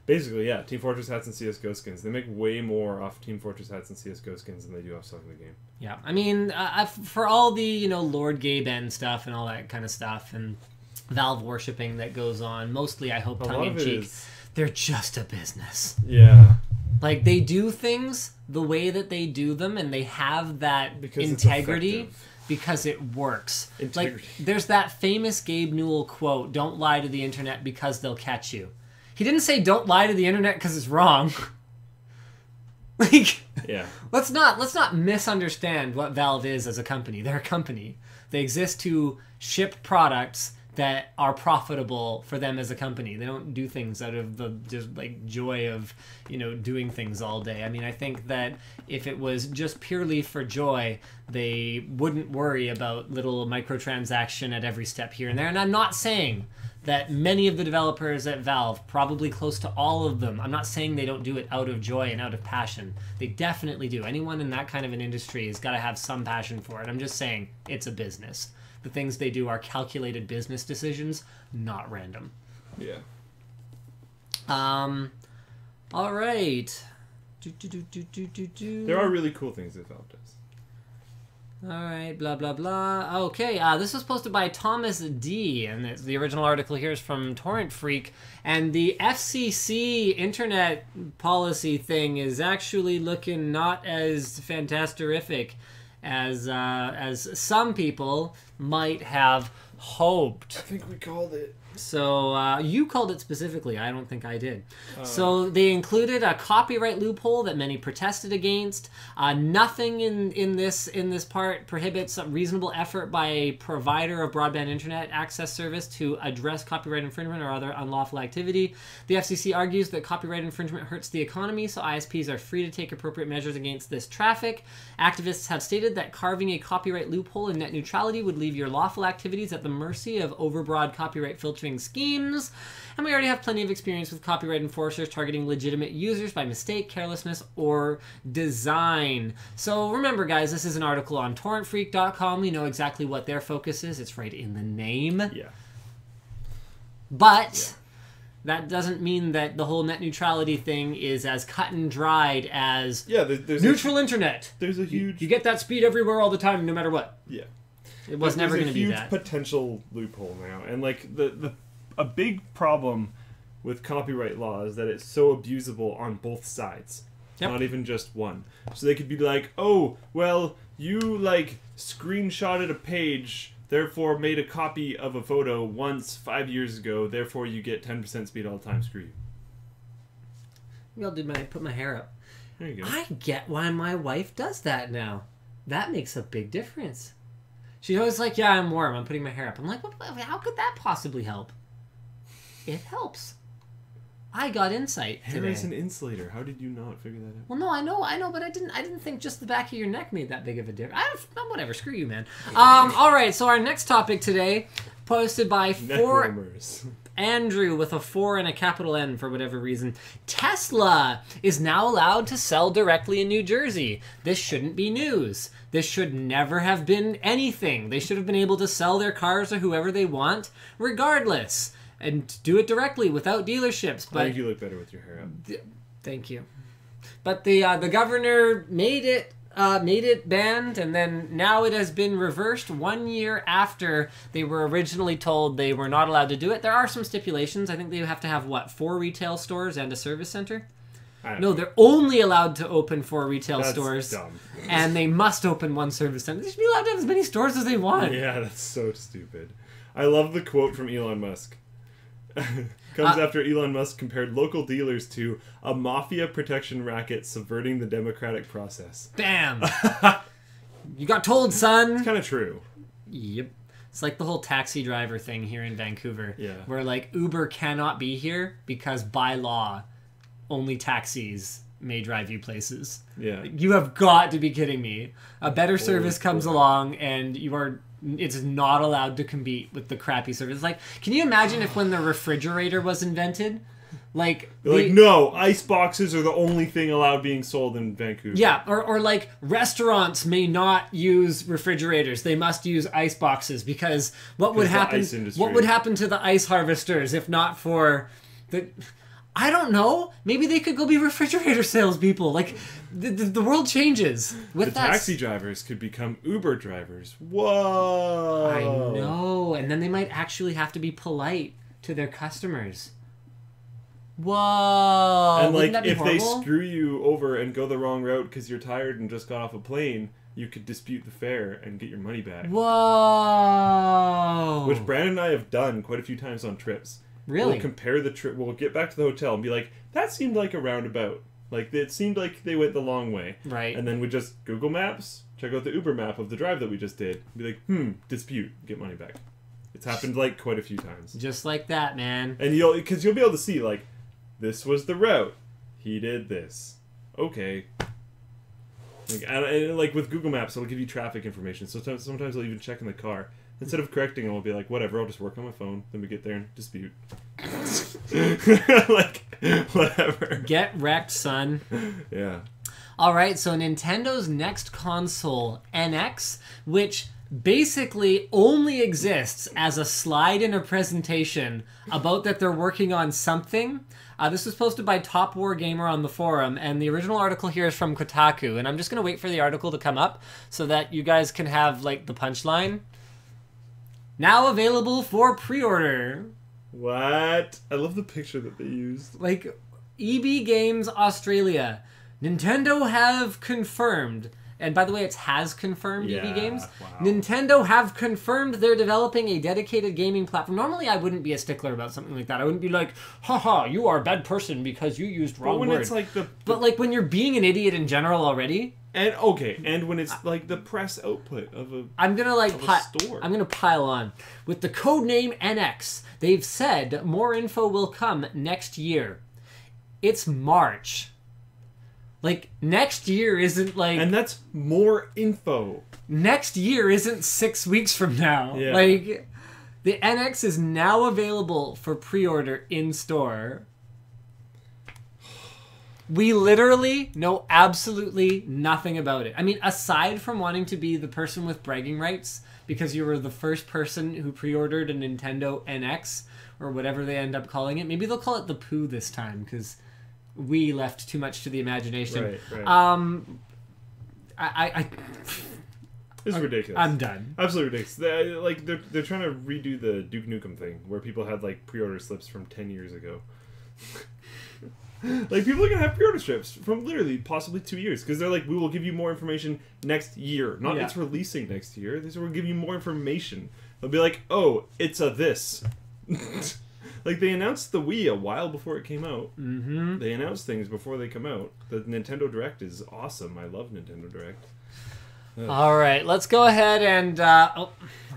basically, yeah, Team Fortress hats and CSGO skins. They make way more off Team Fortress hats and CSGO skins than they do off selling the game. Yeah, I mean, for all the, Lord Gabe N stuff and all that kind of stuff and Valve worshipping that goes on, mostly, I hope, tongue-in-cheek, they're just a business. Yeah. Like, they do things the way that they do them, and they have that integrity because it works. Integrity. Like, there's that famous Gabe Newell quote, "Don't lie to the internet because they'll catch you." He didn't say don't lie to the internet because it's wrong. Like, yeah. Let's not misunderstand what Valve is as a company. They're a company. They exist to ship products that are profitable for them as a company. They don't do things out of the just like joy of, doing things all day. I mean, I think that if it was just purely for joy, they wouldn't worry about little microtransaction at every step here and there. And I'm not saying that many of the developers at Valve, probably close to all of them, I'm not saying they don't do it out of joy and out of passion. They definitely do. Anyone in that kind of an industry has got to have some passion for it. I'm just saying it's a business. The things they do are calculated business decisions, not random. Yeah. All right. There are really cool things that Valve does. All right, blah, blah, blah. Okay, this was posted by Thomas D, and the original article here is from Torrent Freak, and the FCC Internet policy thing is actually looking not as fantasterific as some people might have hoped. I think we called it. So you called it specifically. I don't think I did. So they included a copyright loophole that many protested against. Nothing in this part prohibits a reasonable effort by a provider of broadband internet access service to address copyright infringement or other unlawful activity. The FCC argues that copyright infringement hurts the economy, so ISPs are free to take appropriate measures against this traffic. Activists have stated that carving a copyright loophole in net neutrality would leave your lawful activities at the mercy of overbroad copyright filtering schemes, and we already have plenty of experience with copyright enforcers targeting legitimate users by mistake, carelessness, or design. So remember, guys, this is an article on torrentfreak.com. We know exactly what their focus is. It's right in the name. Yeah. But that doesn't mean that the whole net neutrality thing is as cut and dried as there's neutral internet. There's a huge... You get that speed everywhere all the time, no matter what. Yeah. It was never going to be that. There's a huge potential loophole now. And, like, a big problem with copyright law is that it's so abusable on both sides. Yep. Not even just one. So they could be like, oh, well, you, like, screenshotted a page, therefore made a copy of a photo once 5 years ago, therefore you get 10% speed all the time. Screw you. I'll put my hair up. There you go. I get why my wife does that now. That makes a big difference. She's always like, yeah, I'm warm. I'm putting my hair up. I'm like, how could that possibly help? It helps. I got insight today. Hair is an insulator. How did you not figure that out? Well, no, I know, but I didn't think just the back of your neck made that big of a difference. Whatever, screw you, man. All right, so our next topic today, posted by Andrew with a 4 and a capital N for whatever reason. Tesla is now allowed to sell directly in New Jersey. This shouldn't be news. This should never have been anything. They should have been able to sell their cars to whoever they want, regardless, and do it directly without dealerships. But I think you look better with your hair up. Thank you. But the governor made it banned, and then now it has been reversed 1 year after they were originally told they were not allowed to do it. There are some stipulations. I think they have to have, 4 retail stores and a service center? No, they're only allowed to open 4 retail stores. That's dumb. And they must open 1 service center. They should be allowed to have as many stores as they want. Yeah, that's so stupid. I love the quote from Elon Musk. comes after Elon Musk compared local dealers to a mafia protection racket subverting the democratic process. Bam! You got told, son. It's kind of true. Yep. It's like the whole taxi driver thing here in Vancouver. Yeah. Where, like, Uber cannot be here because by law, only taxis may drive you places. Yeah. You have got to be kidding me. A better service comes along and it's not allowed to compete with the crappy service. Like, can you imagine if when the refrigerator was invented, like... no, ice boxes are the only thing allowed being sold in Vancouver. Yeah, or like, restaurants may not use refrigerators. They must use ice boxes because what would happen to the ice harvesters if not for the... I don't know. Maybe they could go be refrigerator salespeople. Like, the world changes. With that, taxi drivers could become Uber drivers. Whoa! I know. And then they might actually have to be polite to their customers. Whoa! And, like, Wouldn't that be if horrible? they screw you over and go the wrong route because you're tired and just got off a plane, you could dispute the fare and get your money back. Whoa! Which Brandon and I have done quite a few times on trips. Really? We'll compare the trip. We'll get back to the hotel and be like, that seemed like a roundabout. Like, it seemed like they went the long way. Right. And then we just Google Maps, check out the Uber map of the drive that we just did. Be like, dispute, get money back. It's happened, like, quite a few times. Just like that, man. And you'll be able to see, like, this was the route. He did this. Okay. Like with Google Maps, it'll give you traffic information. So sometimes I'll even check in the car. Instead of correcting them, I'll be like, whatever, I'll just work on my phone. Then we get there and dispute. Like, whatever. Get wrecked, son. Yeah. Alright, so Nintendo's next console, NX, which basically only exists as a slide in a presentation about that they're working on something. This was posted by Top War Gamer on the forum, and the original article here is from Kotaku, and I'm just going to wait for the article to come up so that you guys can have, like, the punchline. Now available for pre-order. What? I love the picture that they used. Like, EB Games Australia. Nintendo have confirmed, and by the way, it's has confirmed, EB Games. Wow. Nintendo have confirmed they're developing a dedicated gaming platform. Normally, I wouldn't be a stickler about something like that. I wouldn't be like, haha, you are a bad person because you used wrong when word. it's like But like when you're being an idiot in general already... And when it's like the press output of a I'm gonna store. I'm gonna pile on with the code name NX. They've said more info will come next year. It's March. Like next year isn't like, and that's more info. Next year isn't 6 weeks from now. Yeah. Like the NX is now available for pre-order in store. We literally know absolutely nothing about it. I mean, aside from wanting to be the person with bragging rights, because you were the first person who pre-ordered a Nintendo NX, or whatever they end up calling it. Maybe they'll call it the Poo this time, because we left too much to the imagination. Right. It's ridiculous. I'm done. Absolutely ridiculous. They're trying to redo the Duke Nukem thing, where people had like pre-order slips from 10 years ago. Like, people are going to have pre-order strips from literally possibly 2 years. Because they're like, we will give you more information next year. Not it's releasing next year. They will give you more information. They'll be like, oh, it's a this. Like, they announced the Wii a while before it came out. Mm-hmm. They announce things before they come out. The Nintendo Direct is awesome. I love Nintendo Direct. All right, let's go ahead and...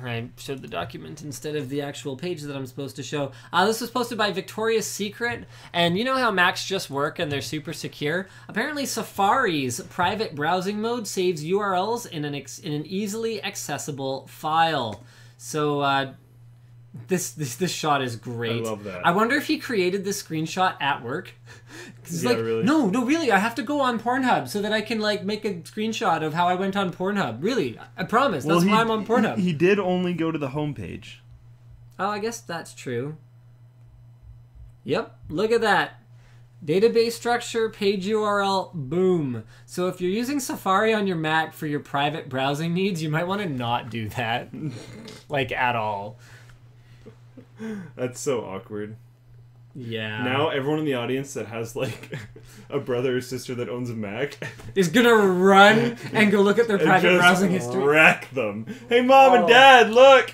I showed the document instead of the actual page that I'm supposed to show. This was posted by Victoria's Secret, and you know how Macs just work and they're super secure? Apparently Safari's private browsing mode saves URLs in an easily accessible file. So, this shot is great. I love that. I wonder if he created this screenshot at work. He's Yeah, like, really? no, really, I have to go on Pornhub so that I can like make a screenshot of how I went on Pornhub. Really, I promise. That's why I'm on Pornhub. He did only go to the homepage. Oh, I guess that's true. Yep, look at that. Database structure, page URL, boom. So if you're using Safari on your Mac for your private browsing needs, you might want to not do that. Like, at all. That's so awkward. Yeah. Now everyone in the audience that has like a brother or sister that owns a Mac is gonna run and go look at their private browsing history. Wreck them. Hey, Mom and Dad, look.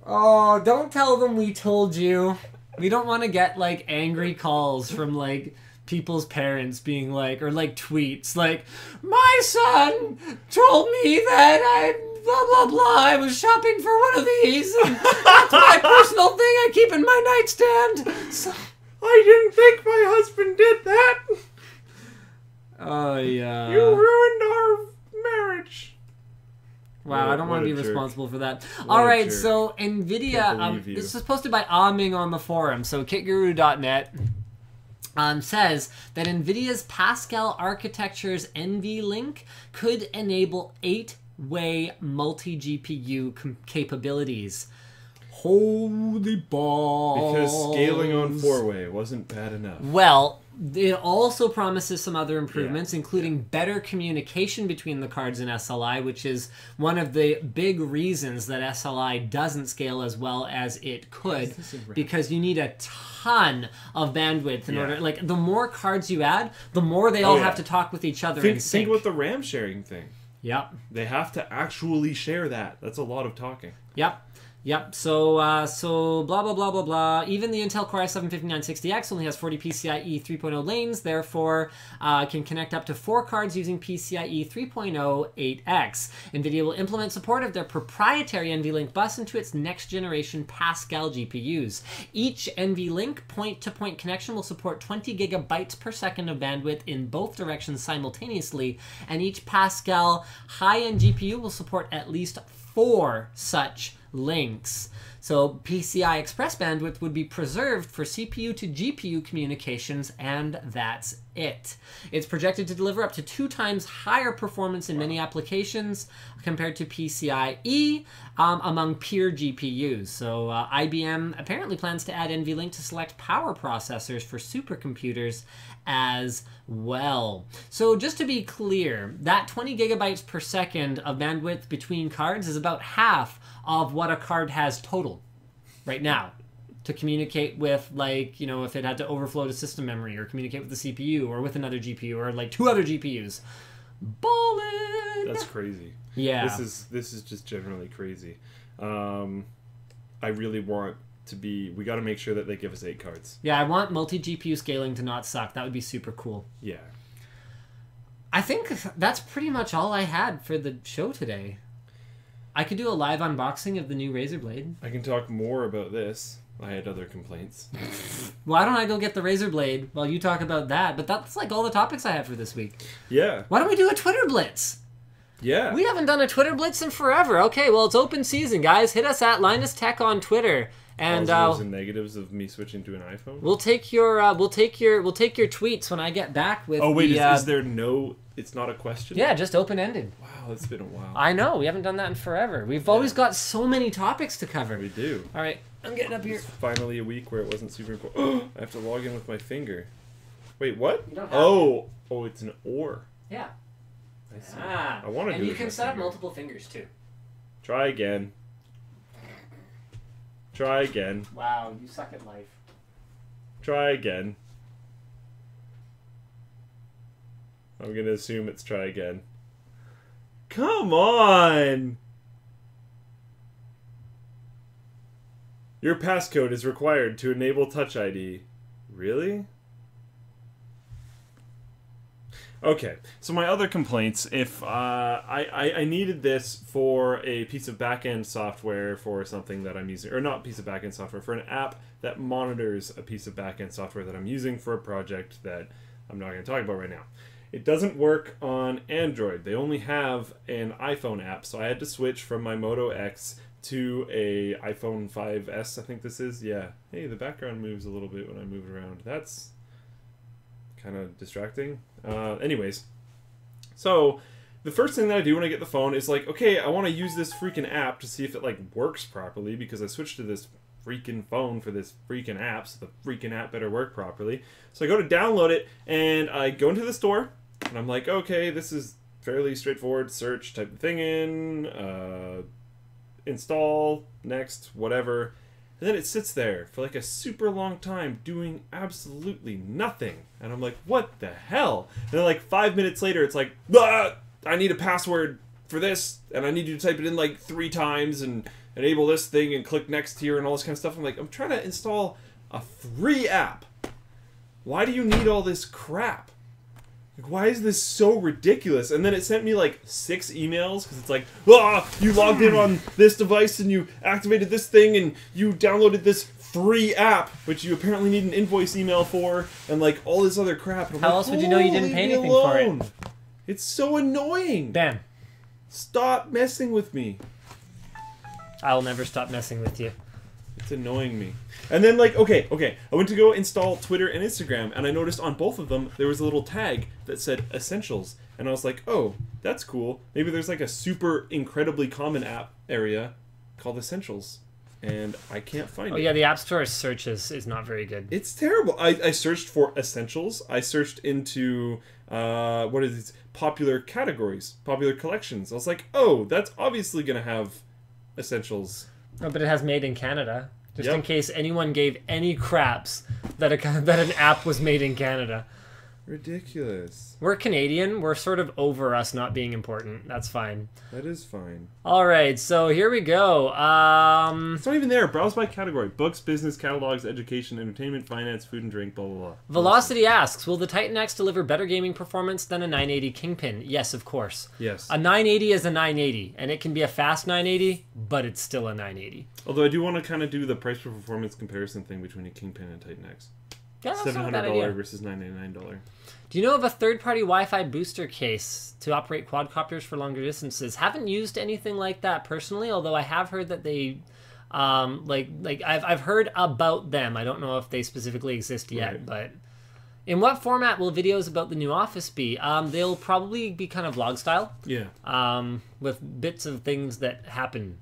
Oh, don't tell them we told you. We don't want to get like angry calls from like people's parents being like, or like tweets like, my son told me that I blah blah blah, I was shopping for one of these, and that's my personal thing I keep in my nightstand. So, I didn't think my husband did that. oh yeah. You ruined our marriage. Wow, I don't want to be jerk. responsible for that. What All a right, jerk. so Can't Nvidia, believe you. this was posted by Aming on the forum, so kitguru.net says that Nvidia's Pascal architecture's NVLink could enable 8-way multi-GPU capabilities. Holy balls. Because scaling on 4-way wasn't bad enough. Well, it also promises some other improvements, including better communication between the cards in SLI, which is one of the big reasons that SLI doesn't scale as well as it could, because you need a ton of bandwidth in order. Like, the more cards you add, the more they all have to talk with each other in sync. Think about the RAM sharing thing. Yep. They have to actually share that. That's a lot of talking. Yep. Yep, so so blah, blah, blah, blah, blah. Even the Intel Core i7-5960X only has 40 PCIe 3.0 lanes, therefore can connect up to 4 cards using PCIe 3.0 8X. Nvidia will implement support of their proprietary NVLink bus into its next-generation Pascal GPUs. Each NVLink point-to-point connection will support 20 gigabytes per second of bandwidth in both directions simultaneously, and each Pascal high-end GPU will support at least 4 such links. So PCI Express bandwidth would be preserved for CPU to GPU communications, and that's it. It's projected to deliver up to 2 times higher performance in many applications compared to PCIe among peer GPUs. So IBM apparently plans to add NVLink to select power processors for supercomputers as well. So just to be clear, that 20 gigabytes per second of bandwidth between cards is about half of what a card has total right now to communicate with, like, you know, if it had to overflow to system memory or communicate with the CPU or with another GPU or like 2 other GPUs. Ballin'! That's crazy. Yeah. This is just generally crazy. I really want to be... We got to make sure that they give us 8 cards. Yeah, I want multi-GPU scaling to not suck. That would be super cool. Yeah. I think that's pretty much all I had for the show today. I could do a live unboxing of the new Razer Blade. I can talk more about this. I had other complaints. Why don't I go get the Razer Blade while you talk about that? But that's like all the topics I have for this week. Yeah. Why don't we do a Twitter Blitz? Yeah. We haven't done a Twitter Blitz in forever. Okay, well, it's open season, guys. Hit us at Linus Tech on Twitter. And positives and negatives of me switching to an iPhone. We'll take your tweets when I get back with. Oh wait, is there no? It's not a question. Yeah, just open ended. Wow, it's been a while. I know, we haven't done that in forever. We've always got so many topics to cover. We do. All right, I'm getting up here. It's finally a week where it wasn't super important. I have to log in with my finger. Wait, what? You don't have oh, it's an or. Yeah. I see. Ah, I want to do. And you it can with my set up finger. multiple fingers too. Try again. Try again. Wow, you suck at life. Try again. I'm gonna assume it's try again. Come on! Your passcode is required to enable Touch ID. Really? Okay, so my other complaints, if I needed this for a piece of back-end software for something that I'm using, or not piece of back-end software, for an app that monitors a piece of back-end software that I'm using for a project that I'm not going to talk about right now. It doesn't work on Android. They only have an iPhone app, so I had to switch from my Moto X to a iPhone 5S, I think this is. Yeah. Hey, the background moves a little bit when I move it around. That's kind of distracting. Anyways, so the first thing that I do when I get the phone is like, okay, I want to use this freaking app to see if it like works properly, because I switched to this freaking phone for this freaking app, so the freaking app better work properly. So I go to download it, and I go into the store, and I'm like, okay, this is fairly straightforward, search, type the thing in, install, next, whatever. And then it sits there for like a super long time doing absolutely nothing. And I'm like, what the hell? And then like 5 minutes later, it's like, ah, I need a password for this, and I need you to type it in like 3 times and enable this thing and click next here and all this kind of stuff. I'm like, I'm trying to install a free app. Why do you need all this crap? Like, why is this so ridiculous? And then it sent me like 6 emails because it's like, you logged in on this device and you activated this thing and you downloaded this free app, which you apparently need an invoice email for, and like all this other crap. And I'm How like, else would you know you didn't pay anything for it? It's so annoying. Ben. Stop messing with me. I will never stop messing with you. It's annoying me. And then, like, okay, I went to go install Twitter and Instagram, and I noticed on both of them there was a little tag that said Essentials. And I was like, oh, that's cool. Maybe there's like a super incredibly common app area called Essentials. And I can't find it. Oh, yeah, the App Store search is not very good. It's terrible. I searched for Essentials. I searched into, what is it? Popular categories, popular collections. I was like, oh, that's obviously going to have Essentials. Oh, but it has Made in Canada. Just in case anyone gave any craps that an app was made in Canada. Ridiculous. We're Canadian. We're sort of over us not being important. That's fine. That is fine. All right, so here we go. It's not even there. Browse by category. Books, business, catalogs, education, entertainment, finance, food and drink, blah, blah, blah. Velocity asks, will the Titan X deliver better gaming performance than a 980 Kingpin? Yes, of course. Yes. A 980 is a 980, and it can be a fast 980, but it's still a 980. Although I do want to kind of do the price per performance comparison thing between a Kingpin and Titan X. Yeah, that's not a bad idea. $700 versus $999. Do you know of a third-party Wi-Fi booster case to operate quadcopters for longer distances? Haven't used anything like that personally, although I have heard that they, I've heard about them. I don't know if they specifically exist yet, right. But in what format will videos about the new Office be? They'll probably be kind of vlog style. Yeah. With bits of things that happen.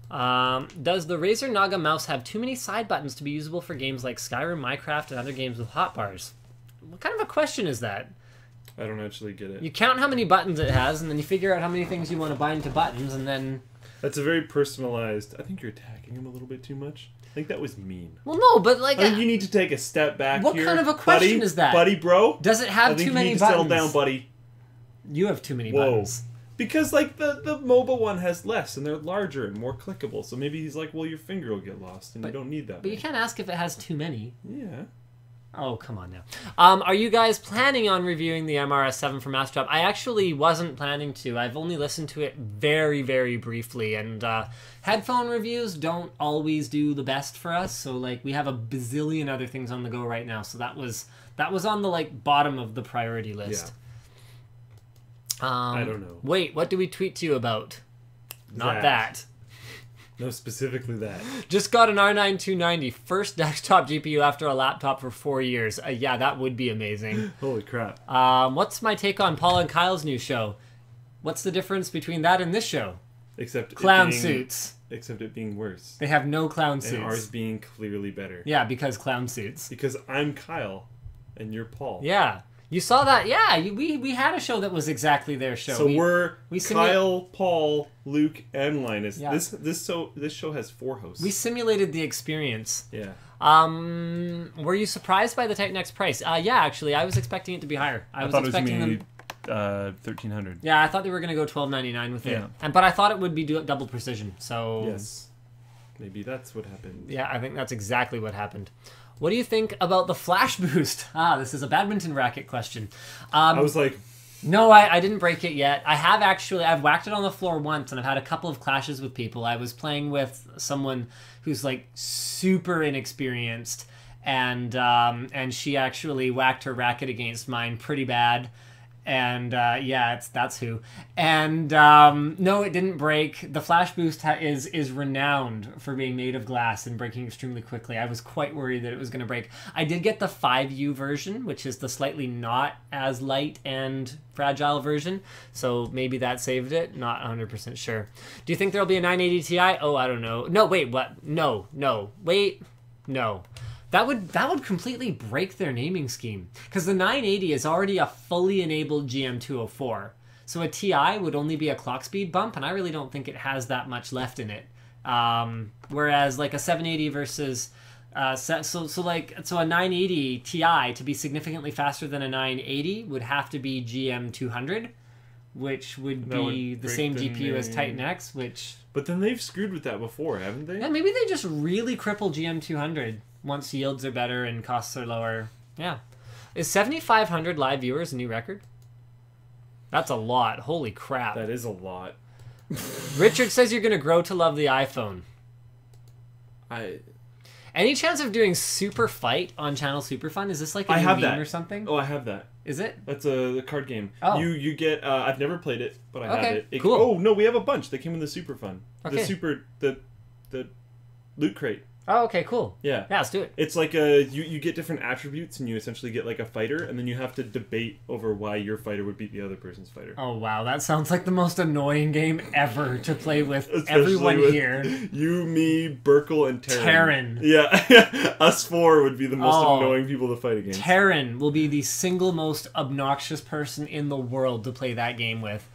Does the Razer Naga mouse have too many side buttons to be usable for games like Skyrim, Minecraft, and other games with hotbars? What kind of a question is that? I don't actually get it. You count how many buttons it has, and then you figure out how many things you want to bind to buttons, and then... That's a very personalized... I think you're attacking him a little bit too much. I think that was mean. Well, no, but like... I think you need to take a step back what here. What kind of a question is that? Buddy, bro? Does it have too many buttons? I think you need to settle down, buddy. You have too many buttons. Because, like, the mobile one has less, and they're larger and more clickable. So maybe he's like, well, your finger will get lost, and you don't need that But you can't ask if it has too many. Yeah. Oh, come on now. Are you guys planning on reviewing the MRS7 for Massdrop? I actually wasn't planning to. I've only listened to it very, very briefly, and headphone reviews don't always do the best for us. So, like, we have a bazillion other things on the go right now. So that was on the, like, bottom of the priority list. Yeah. I don't know. Wait, what do we tweet to you about? Not that. No, specifically that. Just got an R9 290, first desktop GPU after a laptop for 4 years. Yeah, that would be amazing. Holy crap. What's my take on Paul and Kyle's new show? What's the difference between that and this show? Except clown suits. Except it being worse. They have no clown suits. And ours being clearly better. Yeah, because clown suits. Because I'm Kyle, and you're Paul. Yeah. You saw that? Yeah, we had a show that was exactly their show. So we're Kyle, Paul, Luke, and Linus. Yeah. This show has 4 hosts. We simulated the experience. Yeah. Were you surprised by the Titan X price? Yeah, actually, I was expecting it to be higher. I was expecting them. $1,300. Yeah, I thought they were going to go $1,299 with it. But I thought it would be double precision. So yes, maybe that's what happened. Yeah, I think that's exactly what happened. What do you think about the flash boost? This is a badminton racket question. I was like... No, I didn't break it yet. I've whacked it on the floor once, and I've had a couple of clashes with people. I was playing with someone who's, like, super inexperienced, and she actually whacked her racket against mine pretty bad. And that's who. And no, it didn't break. The flash boost is renowned for being made of glass and breaking extremely quickly. I was quite worried that it was going to break. I did get the 5U version, which is the slightly not as light and fragile version. So maybe that saved it. Not 100% sure. Do you think there'll be a 980 Ti? Oh, I don't know. No, wait, what? No. Wait, no. That would completely break their naming scheme, because the 980 is already a fully enabled GM204. So a Ti would only be a clock speed bump, and I really don't think it has that much left in it. Whereas like a 780 versus so a 980 Ti to be significantly faster than a 980 would have to be GM200, which would be the same GPU as Titan X, which... But then they've screwed with that before, haven't they? Yeah, maybe they just really cripple GM200. once yields are better and costs are lower. Yeah. Is 7,500 live viewers a new record? That's a lot. Holy crap. That is a lot. Richard says you're going to grow to love the iPhone. Any chance of doing Super Fight on Channel Super Fun? Is this like a new meme or something? Oh, I have that. Is it? That's a card game. Oh. You get, I've never played it, but I have it. Cool. Oh, no, we have a bunch. They came in the Super Fun. Okay. The Loot Crate. Oh, okay, cool. Yeah. Yeah, let's do it. It's like you get different attributes, and you essentially get like a fighter, and then you have to debate over why your fighter would beat the other person's fighter. Oh, wow. That sounds like the most annoying game ever to play with Especially everyone with here. You, me, Burkle, and Terran. Terran. Yeah. Us four would be the most annoying people to fight against. Terran will be the single most obnoxious person in the world to play that game with.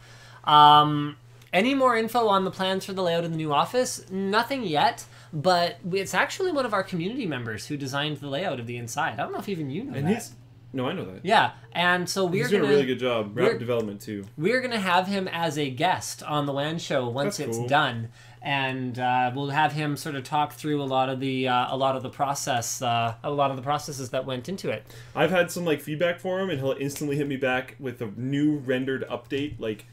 Any more info on the plans for the layout of the new office? Nothing yet. But it's actually one of our community members who designed the layout of the inside. I don't know if even you know that. No, I know that. Yeah, and so he's doing a really good job. Wrap development too. We're gonna have him as a guest on the WAN show once it's done, and we'll have him sort of talk through a lot of the processes that went into it. I've had some feedback for him, and he'll instantly hit me back with a new rendered update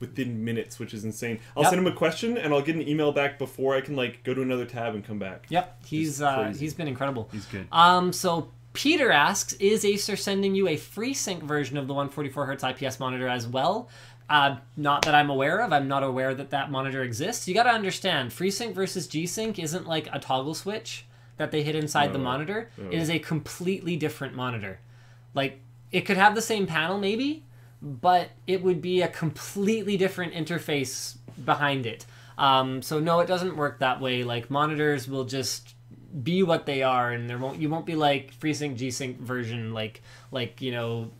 within minutes, which is insane. I'll send him a question, and I'll get an email back before I can go to another tab and come back. Yep, he's been incredible. He's good. So Peter asks, is Acer sending you a FreeSync version of the 144Hz IPS monitor as well? Not that I'm aware of. I'm not aware that monitor exists. You got to understand, FreeSync versus G-Sync isn't like a toggle switch that they hit inside the monitor. It is a completely different monitor. It could have the same panel maybe, but it would be a completely different interface behind it. So no, it doesn't work that way. Monitors will just be what they are, and you won't be FreeSync G-Sync version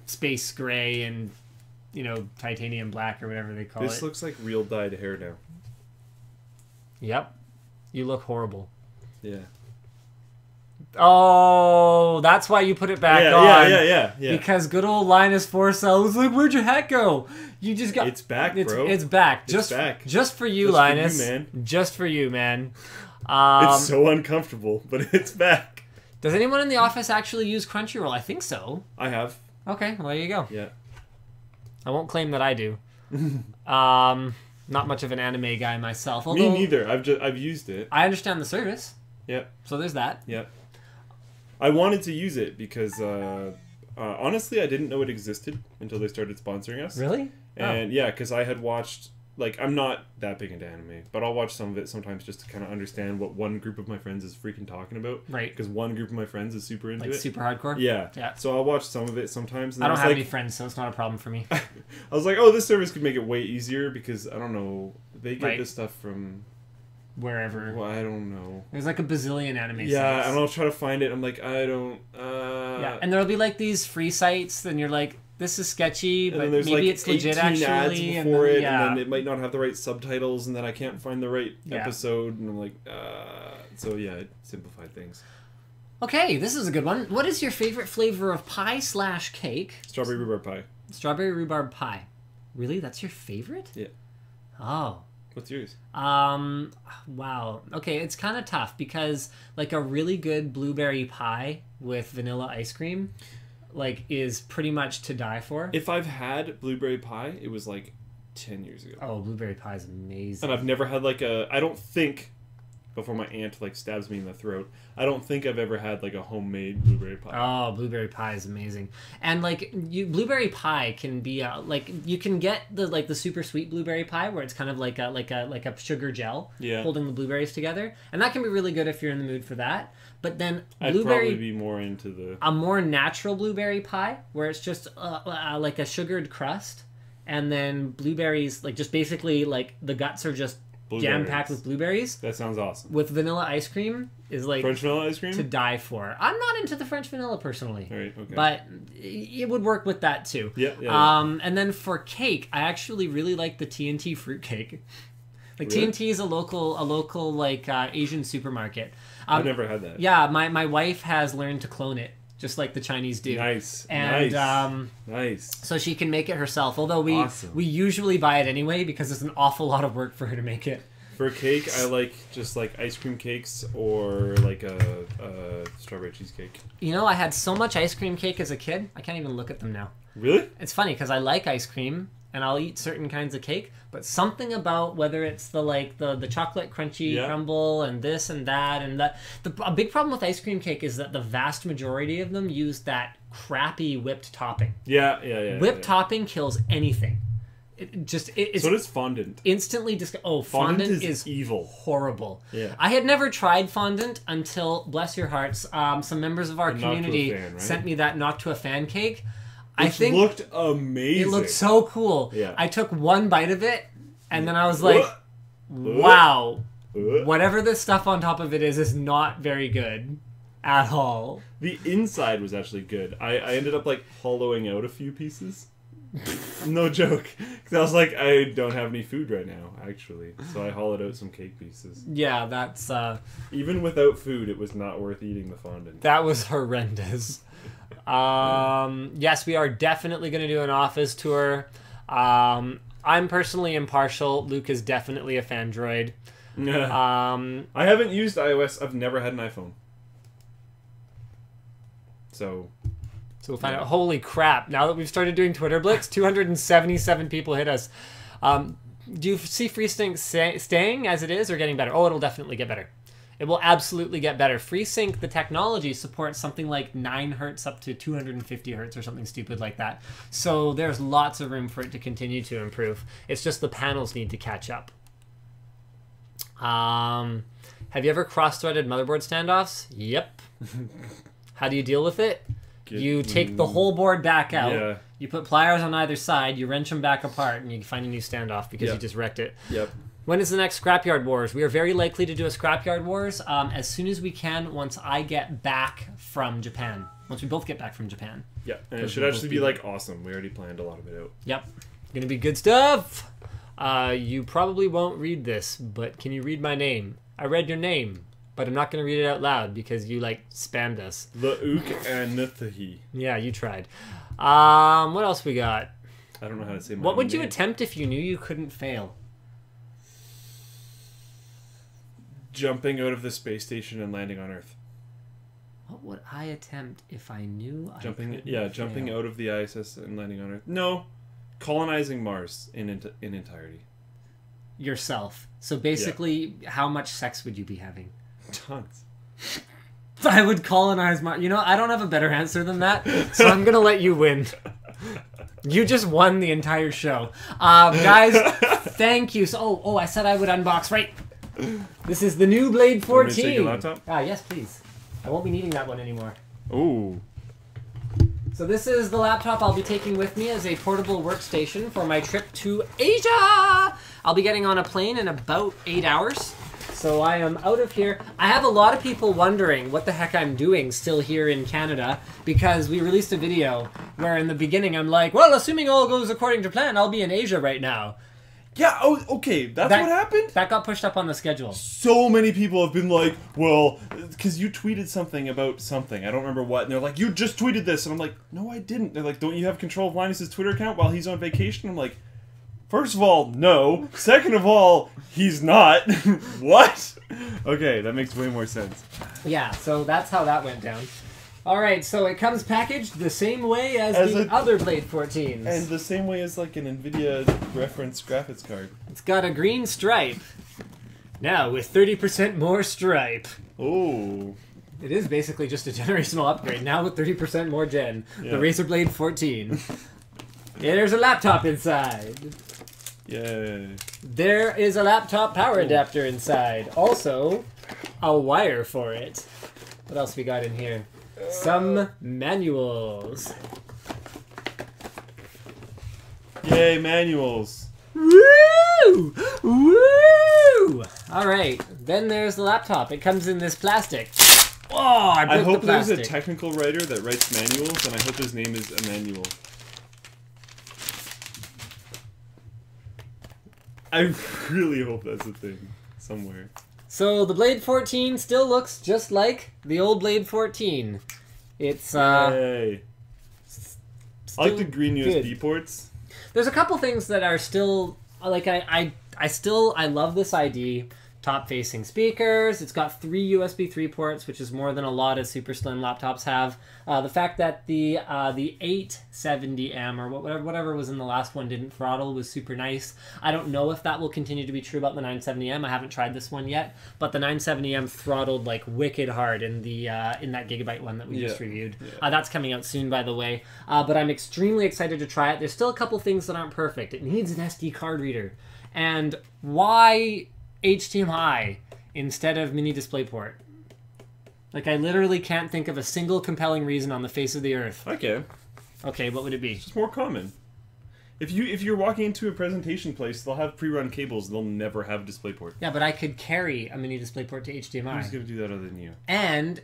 space gray and titanium black or whatever they call it. This looks like real dyed hair now. Yep. You look horrible. Yeah. Oh, that's why you put it back on. Yeah. Because good old Linus Forcell was like, "Where'd your hat go?" You just got. It's back, bro. It's back. It's back. Just for you, Just Linus. for you, man. Just for you, man. It's so uncomfortable, but it's back. Does anyone in the office actually use Crunchyroll? I think so. I have. Okay, well there you go. Yeah. I won't claim that I do. Not much of an anime guy myself. Me neither. I've used it. I understand the service. Yep. So there's that. Yep. I wanted to use it because honestly, I didn't know it existed until they started sponsoring us. Really? And yeah, because I had watched. I'm not that big into anime, but I'll watch some of it sometimes just to kind of understand what one group of my friends is freaking talking about. Right. Because one group of my friends is super into it. Super hardcore? Yeah. Yeah. So I'll watch some of it sometimes. And I don't have any friends, so it's not a problem for me. I was like, oh, this service could make it way easier because, I don't know, they get this stuff from... wherever. Well, I don't know. There's a bazillion anime sites. Yeah, and I'll try to find it. I'm like, I don't... Yeah, and there'll be these free sites, and you're like, this is sketchy, but maybe it's legit actually. Ads before and then it might not have the right subtitles, and then I can't find the right episode, and I'm like, So yeah, it simplified things. Okay, this is a good one. What is your favorite flavor of pie/cake? Strawberry rhubarb pie. Strawberry rhubarb pie. Really? That's your favorite? Yeah. Oh. What's yours? Wow. Okay, it's kind of tough because a really good blueberry pie with vanilla ice cream is pretty much to die for. If I've had blueberry pie, it was 10 years ago. Oh, blueberry pie is amazing. And I've never had I don't think, before my aunt stabs me in the throat, I don't think I've ever had a homemade blueberry pie. Oh, blueberry pie is amazing. And blueberry pie can be you can get the super sweet blueberry pie where it's kind of like a sugar gel holding the blueberries together, and that can be really good if you're in the mood for that. But then I'd probably be more into a more natural blueberry pie where it's just a sugared crust, and then blueberries just basically the guts are just jam-packed with blueberries. That sounds awesome. With vanilla ice cream is French vanilla ice cream? To die for. I'm not into the French vanilla personally. All right, okay. But it would work with that too. Yeah. And then for cake, I actually really like the TNT fruit cake. Really? TNT is a local Asian supermarket. I've never had that. Yeah, my wife has learned to clone it, just like the Chinese do. Nice. And nice. So she can make it herself. Although we usually buy it anyway because it's an awful lot of work for her to make it. For cake, I like just like ice cream cakes or like a strawberry cheesecake. You know, I had so much ice cream cake as a kid, I can't even look at them now. Really? It's funny because I like ice cream and I'll eat certain kinds of cake, but something about whether it's the chocolate crunchy crumble and this and that and that. A big problem with ice cream cake is that the vast majority of them use that crappy whipped topping. Yeah. Whipped topping kills anything. It's so does fondant. Instantly fondant is evil. Horrible. Yeah. I had never tried fondant until, bless your hearts, some members of our community sent me that Knock to a Fan cake. It looked amazing. It looked so cool. Yeah. I took one bite of it, and then I was like, wow, whatever this stuff on top of it is not very good at all. The inside was actually good. I ended up like hollowing out a few pieces. No joke. Because I was like, I don't have any food right now, actually. So I hollowed out some cake pieces. Yeah, that's... Even without food, it was not worth eating the fondant. That was horrendous. Yes, we are definitely going to do an office tour. I'm personally impartial. Luke is definitely a Fandroid. I haven't used iOS. I've never had an iPhone. So we'll find out. Holy crap. Now that we've started doing Twitter Blitz, 277 people hit us. Do you see FreeSync staying as it is or getting better? Oh, it'll definitely get better. It will absolutely get better. FreeSync, the technology, supports something like 9 hertz up to 250 hertz or something stupid like that. So there's lots of room for it to continue to improve. It's just the panels need to catch up. Have you ever cross-threaded motherboard standoffs? Yep. How do you deal with it? You take the whole board back out, you put pliers on either side, you wrench them back apart, and you find a new standoff because you just wrecked it. Yep. When is the next Scrapyard Wars? We are very likely to do a Scrapyard Wars as soon as we can once I get back from Japan. Once we both get back from Japan. Yeah, and it should actually be like awesome. We already planned a lot of it out. Yep. Gonna be good stuff. You probably won't read this, but can you read my name? I read your name. But I'm not going to read it out loud because you, like, spammed us. The Ook and Nuthahi. Yeah, you tried. What else we got? I don't know how to say my What would name. you attempt if you knew you couldn't fail? Jumping out of the space station and landing on Earth. What would I attempt if I knew I couldn't jumping fail? out of the ISS and landing on Earth. No. Colonizing Mars in entirety. Yourself. So basically, how much sex would you be having? Tons. I would colonize Mars. You know, I don't have a better answer than that, so I'm going to let you win. You just won the entire show. Guys, thank you. So, I said I would unbox, right? This is the new Blade 14. Want me to take your laptop? Yes, please. I won't be needing that one anymore. Ooh. So this is the laptop I'll be taking with me as a portable workstation for my trip to Asia. I'll be getting on a plane in about 8 hours. So I am out of here. I have a lot of people wondering what the heck I'm doing still here in Canada because we released a video where in the beginning I'm like, well, assuming all goes according to plan, I'll be in Asia right now. Yeah, okay, that's what happened? That got pushed up on the schedule. So many people have been like, well, because you tweeted something about something. I don't remember what. And they're like, you just tweeted this. And I'm like, no, I didn't. They're like, don't you have control of Linus's Twitter account while he's on vacation? I'm like, first of all, no. Second of all, he's not. What? Okay, that makes way more sense. Yeah, so that's how that went down. Alright, so it comes packaged the same way as the other Blade 14s. And the same way as like an Nvidia reference graphics card. It's got a green stripe. Now with 30% more stripe. Oh. It is basically just a generational upgrade. Now with 30% more gen. Yeah. The Razer Blade 14. There's a laptop inside. Yay. There is a laptop power adapter inside. Also, a wire for it. What else we got in here? Some manuals. Yay, manuals. Woo! Woo! Alright, then there's the laptop. It comes in this plastic. Oh, I broke hope the there's plastic. a technical writer that writes manuals, and I hope his name is Emmanuel. I really hope that's a thing somewhere. So the Blade 14 still looks just like the old Blade 14. It's Yay. I like the green USB ports. There's a couple things that are still like I I love this ID. Top-facing speakers. It's got 3 USB 3 ports, which is more than a lot of super slim laptops have. The fact that the 870M or whatever was in the last one didn't throttle was super nice. I don't know if that will continue to be true about the 970M. I haven't tried this one yet, but the 970M throttled like wicked hard in the in that Gigabyte one that we just reviewed. Yeah. That's coming out soon, by the way. But I'm extremely excited to try it. There's still a couple things that aren't perfect. It needs an SD card reader, and why HDMI instead of mini DisplayPort? Like, I literally can't think of a single compelling reason on the face of the earth. Okay. Okay, what would it be? It's just more common. If you're walking into a presentation place, they'll have pre-run cables. They'll never have DisplayPort. Yeah, but I could carry a mini DisplayPort to HDMI. Who's going to do that other than you? And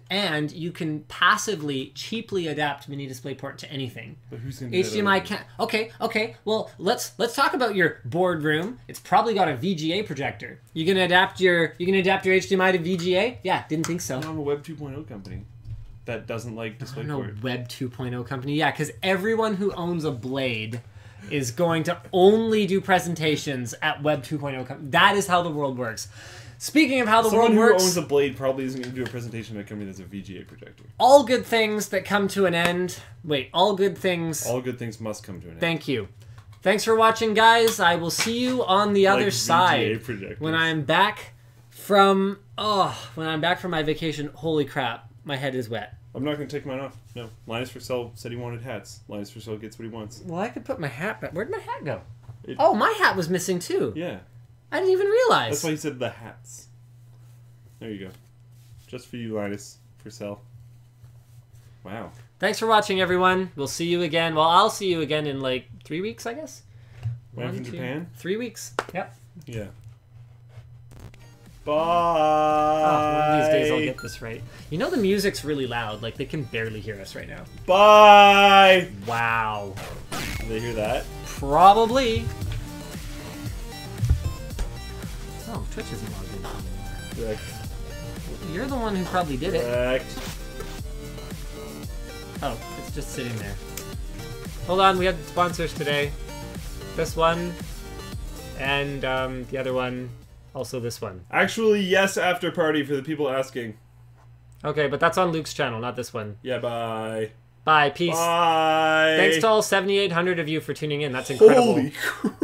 you can passively, cheaply adapt mini DisplayPort to anything. But who's going to do that? HDMI can't. Okay. Well, let's talk about your boardroom. It's probably got a VGA projector. You gonna adapt your HDMI to VGA? Yeah, didn't think so. I'm a Web 2.0 company that doesn't like DisplayPort. No, Web 2.0 company. Yeah, because everyone who owns a Blade is going to only do presentations at Web 2.0. That is how the world works. Speaking of how the world works... Someone who owns a Blade probably isn't going to do a presentation at a company that's a VGA projector. All good things that come to an end... Wait, all good things... All good things must come to an end. Thank you. Thanks for watching, guys. I will see you on the other side. When I'm back from... when I'm back from my vacation. Holy crap, my head is wet. I'm not going to take mine off. No. Linus Purcell said he wanted hats. Linus Purcell gets what he wants. Well, I could put my hat back. Where'd my hat go? Oh, my hat was missing too. Yeah. I didn't even realize. That's why he said the hats. There you go. Just for you, Linus Purcell. Wow. Thanks for watching, everyone. We'll see you again. Well, I'll see you again in like 3 weeks, I guess. When from Japan? 3 weeks. Yep. Yeah. Bye. Oh, one of these days I'll get this right. You know the music's really loud. Like, they can barely hear us right now. Bye. Wow. Did they hear that? Probably. Oh, Twitch isn't logged in anymore. Correct. You're the one who probably did it. Correct. Oh, it's just sitting there. Hold on, we have sponsors today. This one, and the other one. Also this one. Actually, yes, after party for the people asking. Okay, but that's on Luke's channel, not this one. Yeah, bye. Bye, peace. Bye. Thanks to all 7,800 of you for tuning in. That's incredible. Holy crap.